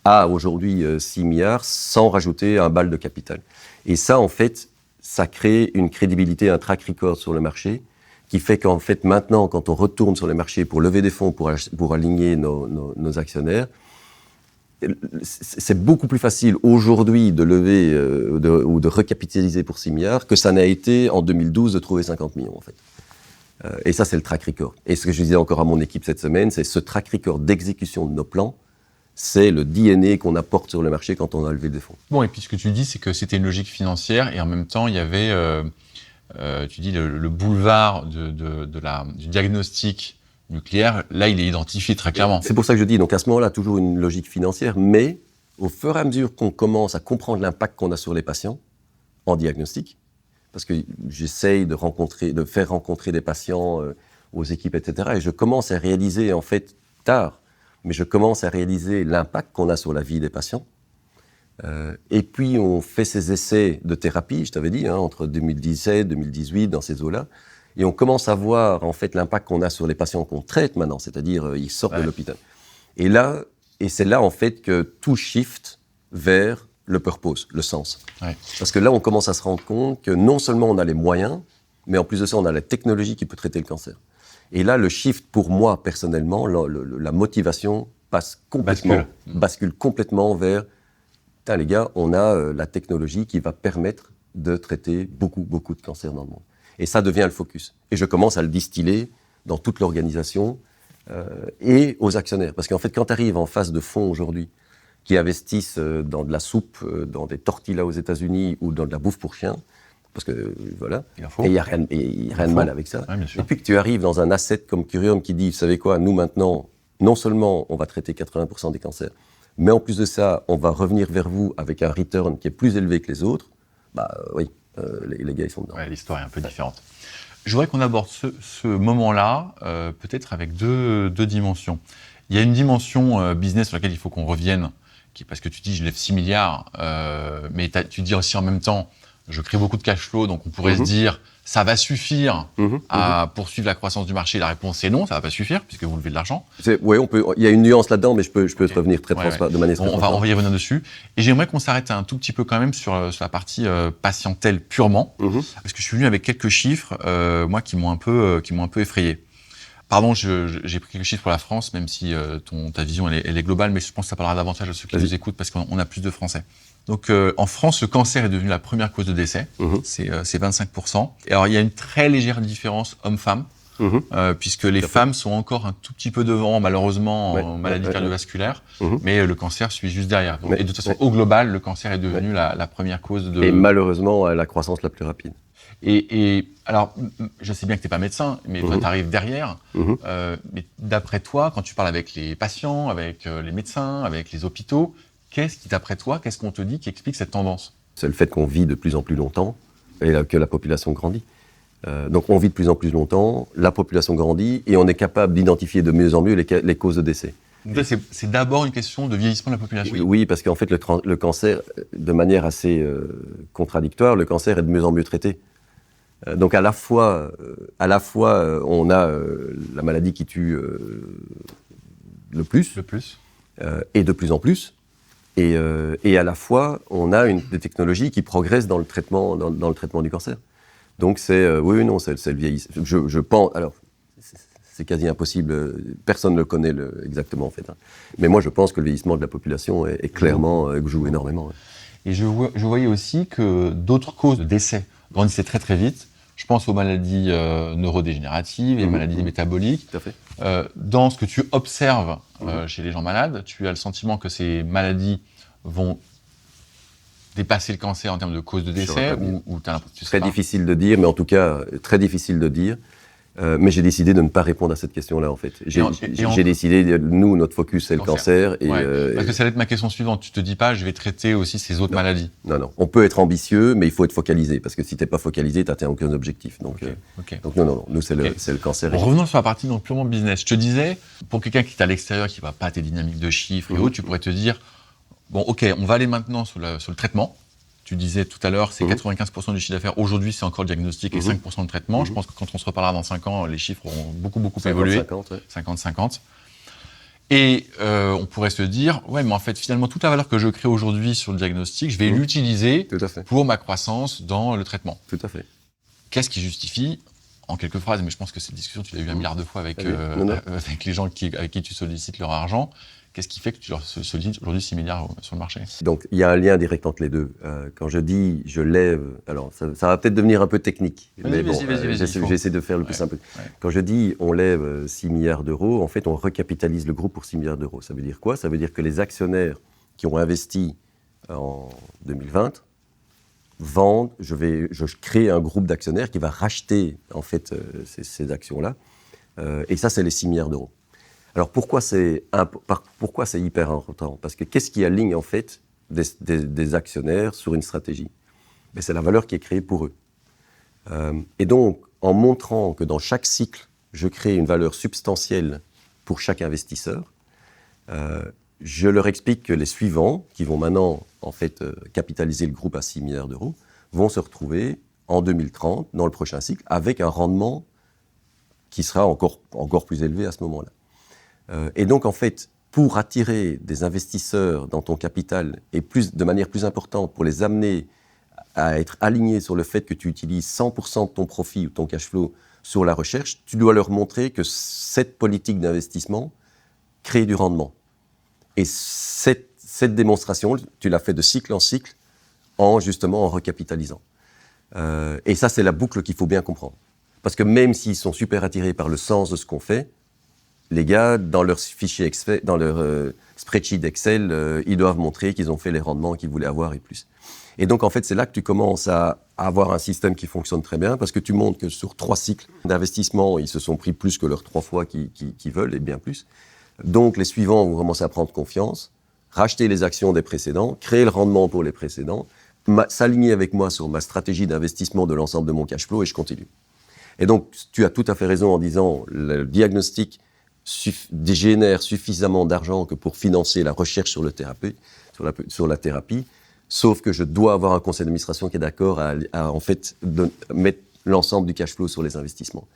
à aujourd'hui 6 milliards sans rajouter un bal de capital. Et ça, en fait, ça crée une crédibilité, un track record sur le marché qui fait qu'en fait, maintenant, quand on retourne sur les marchés pour lever des fonds, pour aligner nos actionnaires, c'est beaucoup plus facile aujourd'hui de lever ou de recapitaliser pour 6 milliards que ça n'a été en 2012 de trouver 50 millions, en fait. Et ça, c'est le track record. Et ce que je disais encore à mon équipe cette semaine, c'est ce track record d'exécution de nos plans, c'est le DNA qu'on apporte sur le marché quand on a levé des fonds. Bon, et puis ce que tu dis, c'est que c'était une logique financière et en même temps, il y avait, tu dis, le boulevard du diagnostic nucléaire. Là, il est identifié très clairement. C'est pour ça que je dis, donc à ce moment-là, toujours une logique financière, mais au fur et à mesure qu'on commence à comprendre l'impact qu'on a sur les patients en diagnostic, parce que j'essaye de faire rencontrer des patients aux équipes, etc. Et je commence à réaliser, en fait, tard, mais je commence à réaliser l'impact qu'on a sur la vie des patients. Et puis, on fait ces essais de thérapie, je t'avais dit, entre 2017, 2018, dans ces eaux-là. Et on commence à voir, en fait, l'impact qu'on a sur les patients qu'on traite maintenant, c'est-à-dire, ils sortent de l'hôpital. Et c'est là, en fait, que tout shift vers le purpose, le sens. Ouais. Parce que là, on commence à se rendre compte que non seulement on a les moyens, mais en plus de ça, on a la technologie qui peut traiter le cancer. Et là, le shift, pour moi, personnellement, la motivation bascule complètement vers, les gars, on a la technologie qui va permettre de traiter beaucoup, beaucoup de cancers dans le monde. Et ça devient le focus. Et je commence à le distiller dans toute l'organisation et aux actionnaires. Parce qu'en fait, quand tu arrives en phase de fonds aujourd'hui, qui investissent dans de la soupe, dans des tortillas aux États-Unis ou dans de la bouffe pour chiens, parce que voilà, et il n'y a rien de mal avec ça. Ouais, et puis que tu arrives dans un asset comme Curium qui dit, vous savez quoi, nous maintenant, non seulement on va traiter 80% des cancers, mais en plus de ça, on va revenir vers vous avec un return qui est plus élevé que les autres, oui, les gars, ils sont dedans. Ouais, l'histoire est un peu différente. Je voudrais qu'on aborde ce moment-là, peut-être avec deux dimensions. Il y a une dimension business sur laquelle il faut qu'on revienne, parce que tu dis, je lève 6 milliards, mais tu dis aussi en même temps, je crée beaucoup de cash flow, donc on pourrait se dire, ça va suffire à poursuivre la croissance du marché. La réponse est non, ça va pas suffire, puisque vous levez de l'argent. Oui, il y a une nuance là-dedans, mais je peux te revenir de manière très transparente. On va y revenir dessus. Et j'aimerais qu'on s'arrête un tout petit peu quand même sur la partie patientèle purement, parce que je suis venu avec quelques chiffres, moi, qui m'ont un peu effrayé. Pardon, j'ai pris quelques chiffres pour la France, même si ta vision elle est globale, mais je pense que ça parlera davantage à ceux qui nous écoutent, parce qu'on a plus de Français. Donc en France, le cancer est devenu la première cause de décès, c'est 25%. Et alors il y a une très légère différence homme-femme, puisque les femmes sont encore un tout petit peu devant, malheureusement, en maladie cardiovasculaire, mais le cancer suit juste derrière. Donc, et de toute façon, au global, le cancer est devenu la première cause de... Et malheureusement, la croissance la plus rapide. Et alors, je sais bien que tu n'es pas médecin, mais toi, tu arrives derrière. Mais d'après toi, quand tu parles avec les patients, avec les médecins, avec les hôpitaux, d'après toi, qu'est-ce qu'on te dit qui explique cette tendance ? C'est le fait qu'on vit de plus en plus longtemps et que la population grandit. Donc on vit de plus en plus longtemps, la population grandit et on est capable d'identifier de mieux en mieux les causes de décès. Donc c'est d'abord une question de vieillissement de la population. Oui, parce qu'en fait, le cancer, de manière assez contradictoire, le cancer est de mieux en mieux traité. Donc à la fois, on a la maladie qui tue le plus. et de plus en plus. Et à la fois, on a des technologies qui progressent dans le traitement du cancer. Donc c'est le vieillissement. Je pense. Alors, c'est quasi impossible. Personne ne le connaît exactement en fait. Hein. Mais moi, je pense que le vieillissement de la population est clairement joue énormément. Ouais. Et je voyais aussi que d'autres causes de décès grandissaient très très vite. Je pense aux maladies neurodégénératives et maladies métaboliques. Tout à fait. Dans ce que tu observes chez les gens malades, tu as le sentiment que ces maladies vont dépasser le cancer en termes de cause de décès ou tu as l'impression que très difficile de dire, mais en tout cas, très difficile de dire. Mais j'ai décidé de ne pas répondre à cette question-là, en fait. J'ai décidé, nous, notre focus, c'est le cancer. Parce que ça va être ma question suivante. Tu te dis pas, je vais traiter aussi ces autres maladies. Non. On peut être ambitieux, mais il faut être focalisé. Parce que si tu n'es pas focalisé, tu n'atteins aucun objectif. Donc non. Nous, c'est le cancer. Revenons sur la partie donc, purement business. Je te disais, pour quelqu'un qui est à l'extérieur, qui ne va pas à tes dynamiques de chiffres et autres, tu pourrais te dire, bon, OK, on va aller maintenant sur le traitement. Tu disais tout à l'heure, c'est 95% du chiffre d'affaires. Aujourd'hui, c'est encore le diagnostic et 5% de traitement. Je pense que quand on se reparlera dans 5 ans, les chiffres auront beaucoup évolué. 50-50. Et on pourrait se dire, ouais, mais en fait, finalement, toute la valeur que je crée aujourd'hui sur le diagnostic, je vais l'utiliser pour ma croissance dans le traitement. Tout à fait. Qu'est-ce qui justifie, en quelques phrases, mais je pense que cette discussion, tu l'as eu 1 milliard de fois avec les gens avec qui tu sollicites leur argent. Qu'est-ce qui fait que tu leur sollicites aujourd'hui 6 milliards sur le marché ? Donc, il y a un lien direct entre les deux. Quand je dis je lève, alors ça va peut-être devenir un peu technique, mais bon, j'essaie de faire le plus simple. Ouais. Quand je dis on lève 6 milliards d'euros, en fait, on recapitalise le groupe pour 6 milliards d'euros. Ça veut dire quoi ? Ça veut dire que les actionnaires qui ont investi en 2020 vendent, je crée un groupe d'actionnaires qui va racheter en fait ces actions-là. Et ça, c'est les 6 milliards d'euros. Alors pourquoi c'est hyper important ? Parce que qu'est-ce qui aligne en fait des actionnaires sur une stratégie ? Mais c'est la valeur qui est créée pour eux. Et donc, en montrant que dans chaque cycle, je crée une valeur substantielle pour chaque investisseur, je leur explique que les suivants, qui vont maintenant en fait capitaliser le groupe à 6 milliards d'euros, vont se retrouver en 2030, dans le prochain cycle, avec un rendement qui sera encore plus élevé à ce moment-là. Et donc, en fait, pour attirer des investisseurs dans ton capital et de manière plus importante, pour les amener à être alignés sur le fait que tu utilises 100% de ton profit ou ton cash flow sur la recherche, tu dois leur montrer que cette politique d'investissement crée du rendement. Et cette démonstration, tu l'as fait de cycle en cycle, justement en recapitalisant. Et ça, c'est la boucle qu'il faut bien comprendre. Parce que même s'ils sont super attirés par le sens de ce qu'on fait, les gars, dans leur fichier Excel, dans leur spreadsheet Excel, ils doivent montrer qu'ils ont fait les rendements qu'ils voulaient avoir et plus. Et donc, en fait, c'est là que tu commences à avoir un système qui fonctionne très bien, parce que tu montres que sur 3 cycles d'investissement, ils se sont pris plus que leurs 3 fois qu'ils veulent, et bien plus. Donc, les suivants vont commencer à prendre confiance, racheter les actions des précédents, créer le rendement pour les précédents, s'aligner avec moi sur ma stratégie d'investissement de l'ensemble de mon cash flow, et je continue. Et donc, tu as tout à fait raison en disant, le diagnostic génère suffisamment d'argent que pour financer la recherche sur la thérapie, sauf que je dois avoir un conseil d'administration qui est d'accord à en fait mettre l'ensemble du cash flow sur les investissements.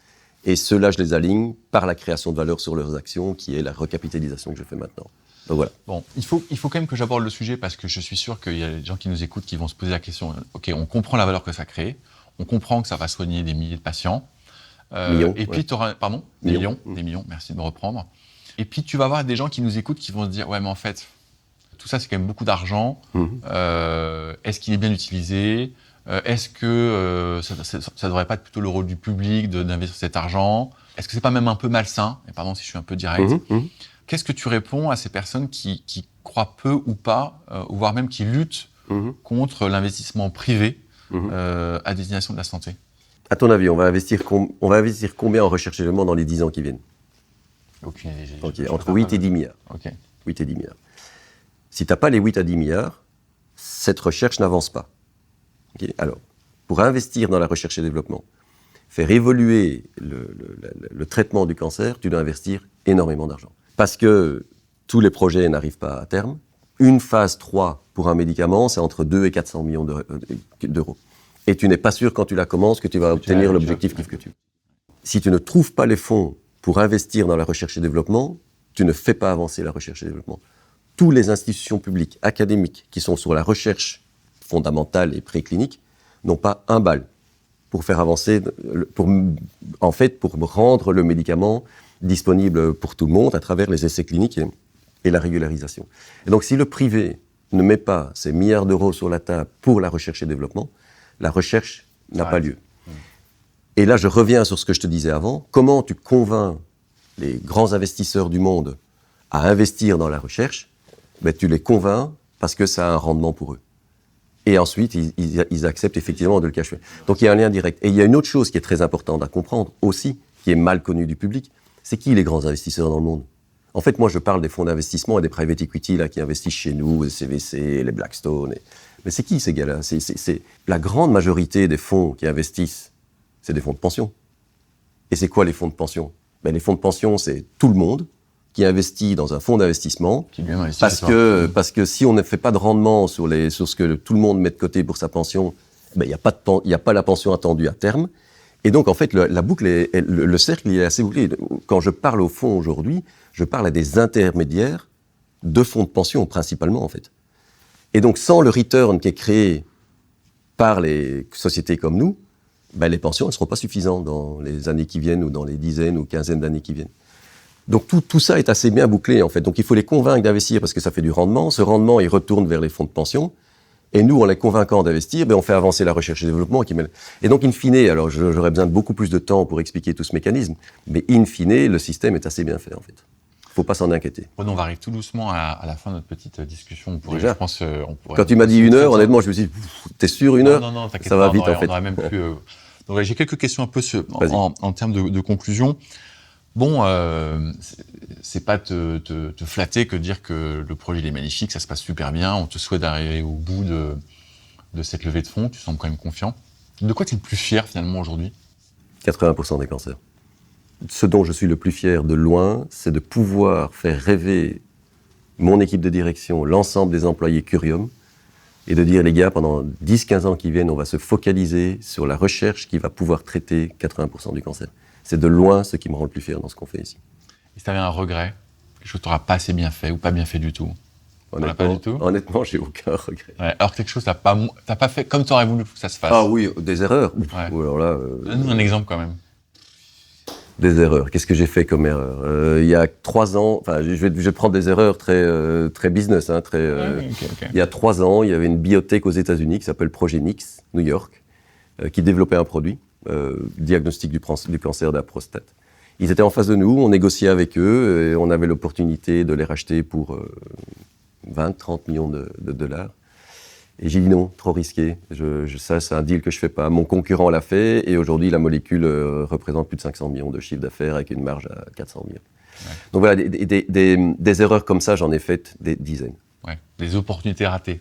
Et ceux-là, je les aligne par la création de valeur sur leurs actions, qui est la recapitalisation que je fais maintenant. Donc voilà. Bon, il faut quand même que j'aborde le sujet, parce que je suis sûr qu'il y a des gens qui nous écoutent qui vont se poser la question. Ok, on comprend la valeur que ça crée, on comprend que ça va soigner des milliers de patients. Millions, et puis tu auras, des millions, merci de me reprendre. Et puis tu vas avoir des gens qui nous écoutent qui vont se dire, ouais, mais en fait, tout ça c'est quand même beaucoup d'argent. Est-ce qu'il est bien utilisé ? Est-ce que ça devrait pas être plutôt le rôle du public d'investir cet argent ? Est-ce que c'est pas même un peu malsain ? Et pardon si je suis un peu direct. Qu'est-ce que tu réponds à ces personnes qui croient peu ou pas, ou voire même qui luttent contre l'investissement privé à destination de la santé ? À ton avis, on va investir combien en recherche et développement dans les 10 ans qui viennent ? Aucune idée. Okay, entre 8 et 10 milliards. Okay. 8 et 10 milliards. Si tu n'as pas les 8 à 10 milliards, cette recherche n'avance pas. Okay, alors, pour investir dans la recherche et développement, faire évoluer le traitement du cancer, tu dois investir énormément d'argent. Parce que tous les projets n'arrivent pas à terme. Une phase 3 pour un médicament, c'est entre 2 et 400 millions d'euros. Et tu n'es pas sûr, quand tu la commences, que tu vas obtenir l'objectif que tu veux. Si tu ne trouves pas les fonds pour investir dans la recherche et développement, tu ne fais pas avancer la recherche et développement. toutes les institutions publiques, académiques, qui sont sur la recherche fondamentale et préclinique, n'ont pas un bal pour faire avancer, pour rendre le médicament disponible pour tout le monde à travers les essais cliniques et la régularisation. Et donc, si le privé ne met pas ces milliards d'euros sur la table pour la recherche et développement, la recherche n'a pas lieu. Et là, je reviens sur ce que je te disais avant. Comment tu convaincs les grands investisseurs du monde à investir dans la recherche? Ben, tu les convaincs parce que ça a un rendement pour eux. Et ensuite, ils acceptent effectivement de le cacher. Donc, il y a un lien direct. Et il y a une autre chose qui est très importante à comprendre aussi, qui est mal connue du public. C'est qui les grands investisseurs dans le monde? En fait, moi, je parle des fonds d'investissement et des private equity là, qui investissent chez nous, les CVC, les Blackstone. Mais c'est qui ces gars-là? C'est la grande majorité des fonds qui investissent, c'est des fonds de pension. Et c'est quoi les fonds de pension? Ben, les fonds de pension, c'est tout le monde qui investit dans un fonds d'investissement. Parce que si on ne fait pas de rendement sur ce que tout le monde met de côté pour sa pension, ben, il n'y a pas la pension attendue à terme. Et donc, en fait, la boucle le cercle il est assez bouclé. Quand je parle au fond aujourd'hui, je parle à des intermédiaires de fonds de pension, principalement, en fait. Et donc, sans le return qui est créé par les sociétés comme nous, ben, les pensions ne seront pas suffisantes dans les années qui viennent ou dans les dizaines ou quinzaines d'années qui viennent. Donc, tout ça est assez bien bouclé, en fait. Donc, il faut les convaincre d'investir parce que ça fait du rendement. Ce rendement, il retourne vers les fonds de pension. Et nous, en les convainquant d'investir, ben, on fait avancer la recherche et le développement. Et donc, in fine, alors j'aurais besoin de beaucoup plus de temps pour expliquer tout ce mécanisme, mais in fine, le système est assez bien fait, en fait. Il ne faut pas s'en inquiéter. Bon, on va arriver tout doucement à la fin de notre petite discussion. Déjà, je pense, quand tu m'as dit 1 heure, honnêtement, je me suis dit, t'es sûr 1 heure? Non, t'inquiète ça pas, va vite, en fait. On aurait même pu... Donc, j'ai quelques questions un peu en termes de conclusion. Bon, c'est pas te flatter que dire que le projet il est magnifique, ça se passe super bien, on te souhaite d'arriver au bout de cette levée de fonds, tu sembles quand même confiant. De quoi tu es le plus fier finalement aujourd'hui? 80% des cancers. Ce dont je suis le plus fier de loin, c'est de pouvoir faire rêver mon équipe de direction, l'ensemble des employés Curium, et de dire, les gars, pendant 10-15 ans qui viennent, on va se focaliser sur la recherche qui va pouvoir traiter 80% du cancer. C'est de loin ce qui me rend le plus fier dans ce qu'on fait ici. Et si tu avais un regret, quelque chose que tu n'auras pas assez bien fait ou pas bien fait du tout? Honnêtement, j'ai aucun regret. Ouais, alors quelque chose que t'as pas fait comme tu aurais voulu que ça se fasse. Ah oui, des erreurs. Ouais. Alors là, donne-nous un exemple quand même. Des erreurs. Qu'est-ce que j'ai fait comme erreur? Il y a 3 ans, enfin, je vais prendre des erreurs très business. Hein, okay. Il y a 3 ans, il y avait une biotech aux États-Unis qui s'appelle Progenix, New York, qui développait un produit, diagnostic du cancer de la prostate. Ils étaient en face de nous, on négociait avec eux, et on avait l'opportunité de les racheter pour 20-30 millions de dollars. Et j'ai dit non, trop risqué. Ça, c'est un deal que je fais pas. Mon concurrent l'a fait, et aujourd'hui, la molécule représente plus de 500 millions de chiffre d'affaires avec une marge à 400 millions. Ouais. Donc voilà, des erreurs comme ça, j'en ai faites des dizaines. Ouais, des opportunités ratées.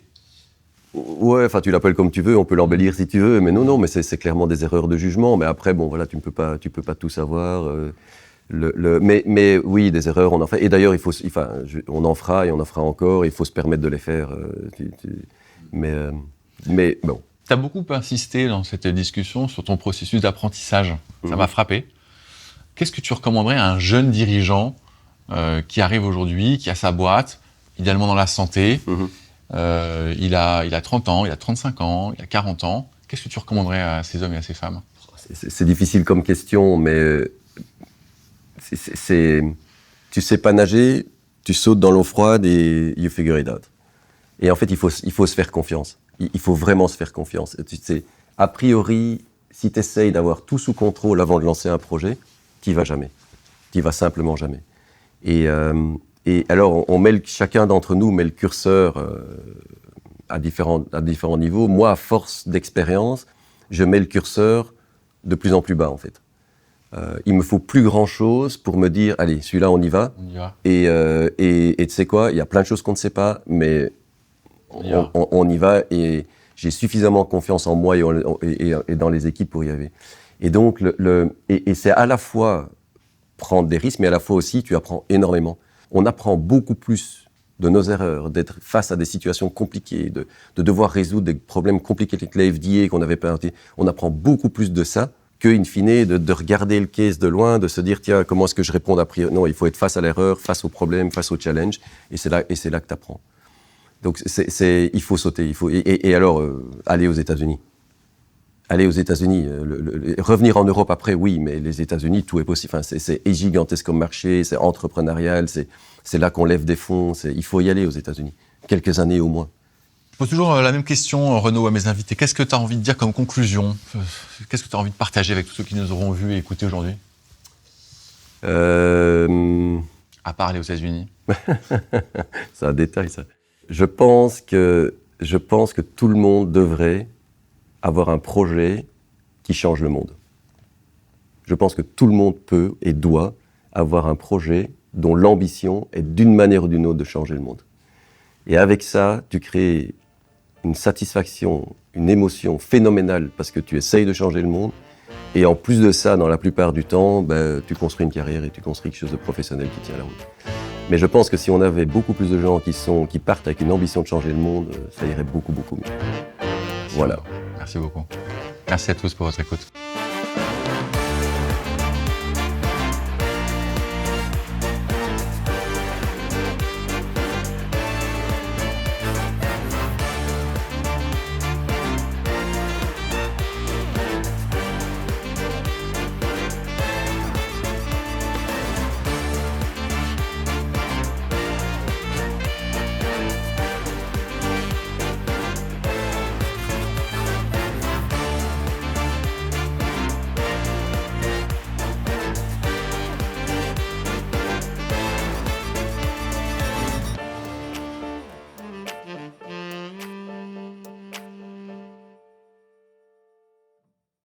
Ouais, enfin, tu l'appelles comme tu veux, on peut l'embellir si tu veux, mais non, mais c'est clairement des erreurs de jugement. Mais après, bon, voilà, tu peux pas tout savoir. Mais oui, des erreurs, on en fait. Et d'ailleurs, on en fera et on en fera encore. Il faut se permettre de les faire. Mais bon. Tu as beaucoup insisté dans cette discussion sur ton processus d'apprentissage. Ça m'a frappé. Qu'est-ce que tu recommanderais à un jeune dirigeant qui arrive aujourd'hui, qui a sa boîte, idéalement dans la santé, il a 30 ans, il a 35 ans, il a 40 ans. Qu'est-ce que tu recommanderais à ces hommes et à ces femmes? C'est difficile comme question, mais tu sais pas nager, tu sautes dans l'eau froide et you figure it out. Et en fait, il faut se faire confiance. Il faut vraiment se faire confiance. Tu sais, a priori, si tu essayes d'avoir tout sous contrôle avant de lancer un projet, tu n'y vas jamais. Tu n'y vas simplement jamais. Et alors, chacun d'entre nous met le curseur à différents niveaux. Moi, à force d'expérience, je mets le curseur de plus en plus bas, en fait. Il me faut plus grand-chose pour me dire, allez, celui-là, on y va. Et tu sais quoi, il y a plein de choses qu'on ne sait pas, mais on y va. Et j'ai suffisamment confiance en moi et dans les équipes pour y arriver. Et donc, et c'est à la fois prendre des risques, mais à la fois aussi, tu apprends énormément. On apprend beaucoup plus de nos erreurs, d'être face à des situations compliquées, de devoir résoudre des problèmes compliqués avec la FDA qu'on n'avait pas inventé. On apprend beaucoup plus de ça que, in fine, de regarder le case de loin, de se dire, tiens, comment est-ce que je réponds a priori? Non, il faut être face à l'erreur, face au problème, face au challenge, et c'est là que tu apprends. Donc, il faut sauter. Et alors, aller aux États-Unis. Aller aux États-Unis. Revenir en Europe après, oui, mais les États-Unis, tout est possible. Enfin, c'est gigantesque comme marché, c'est entrepreneurial, c'est là qu'on lève des fonds. Il faut y aller aux États-Unis. Quelques années au moins. Je pose toujours la même question, Renaud, à mes invités. Qu'est-ce que tu as envie de dire comme conclusion? Qu'est-ce que tu as envie de partager avec tous ceux qui nous auront vus et écoutés aujourd'hui? À part aller aux États-Unis. C'est un détail, ça. Je pense que tout le monde devrait avoir un projet qui change le monde. Je pense que tout le monde peut et doit avoir un projet dont l'ambition est d'une manière ou d'une autre de changer le monde. Et avec ça, tu crées une satisfaction, une émotion phénoménale parce que tu essayes de changer le monde. Et en plus de ça, dans la plupart du temps, tu construis une carrière et tu construis quelque chose de professionnel qui tient la route. Mais je pense que si on avait beaucoup plus de gens qui partent avec une ambition de changer le monde, ça irait beaucoup, beaucoup mieux. Voilà. Merci beaucoup. Merci à tous pour votre écoute.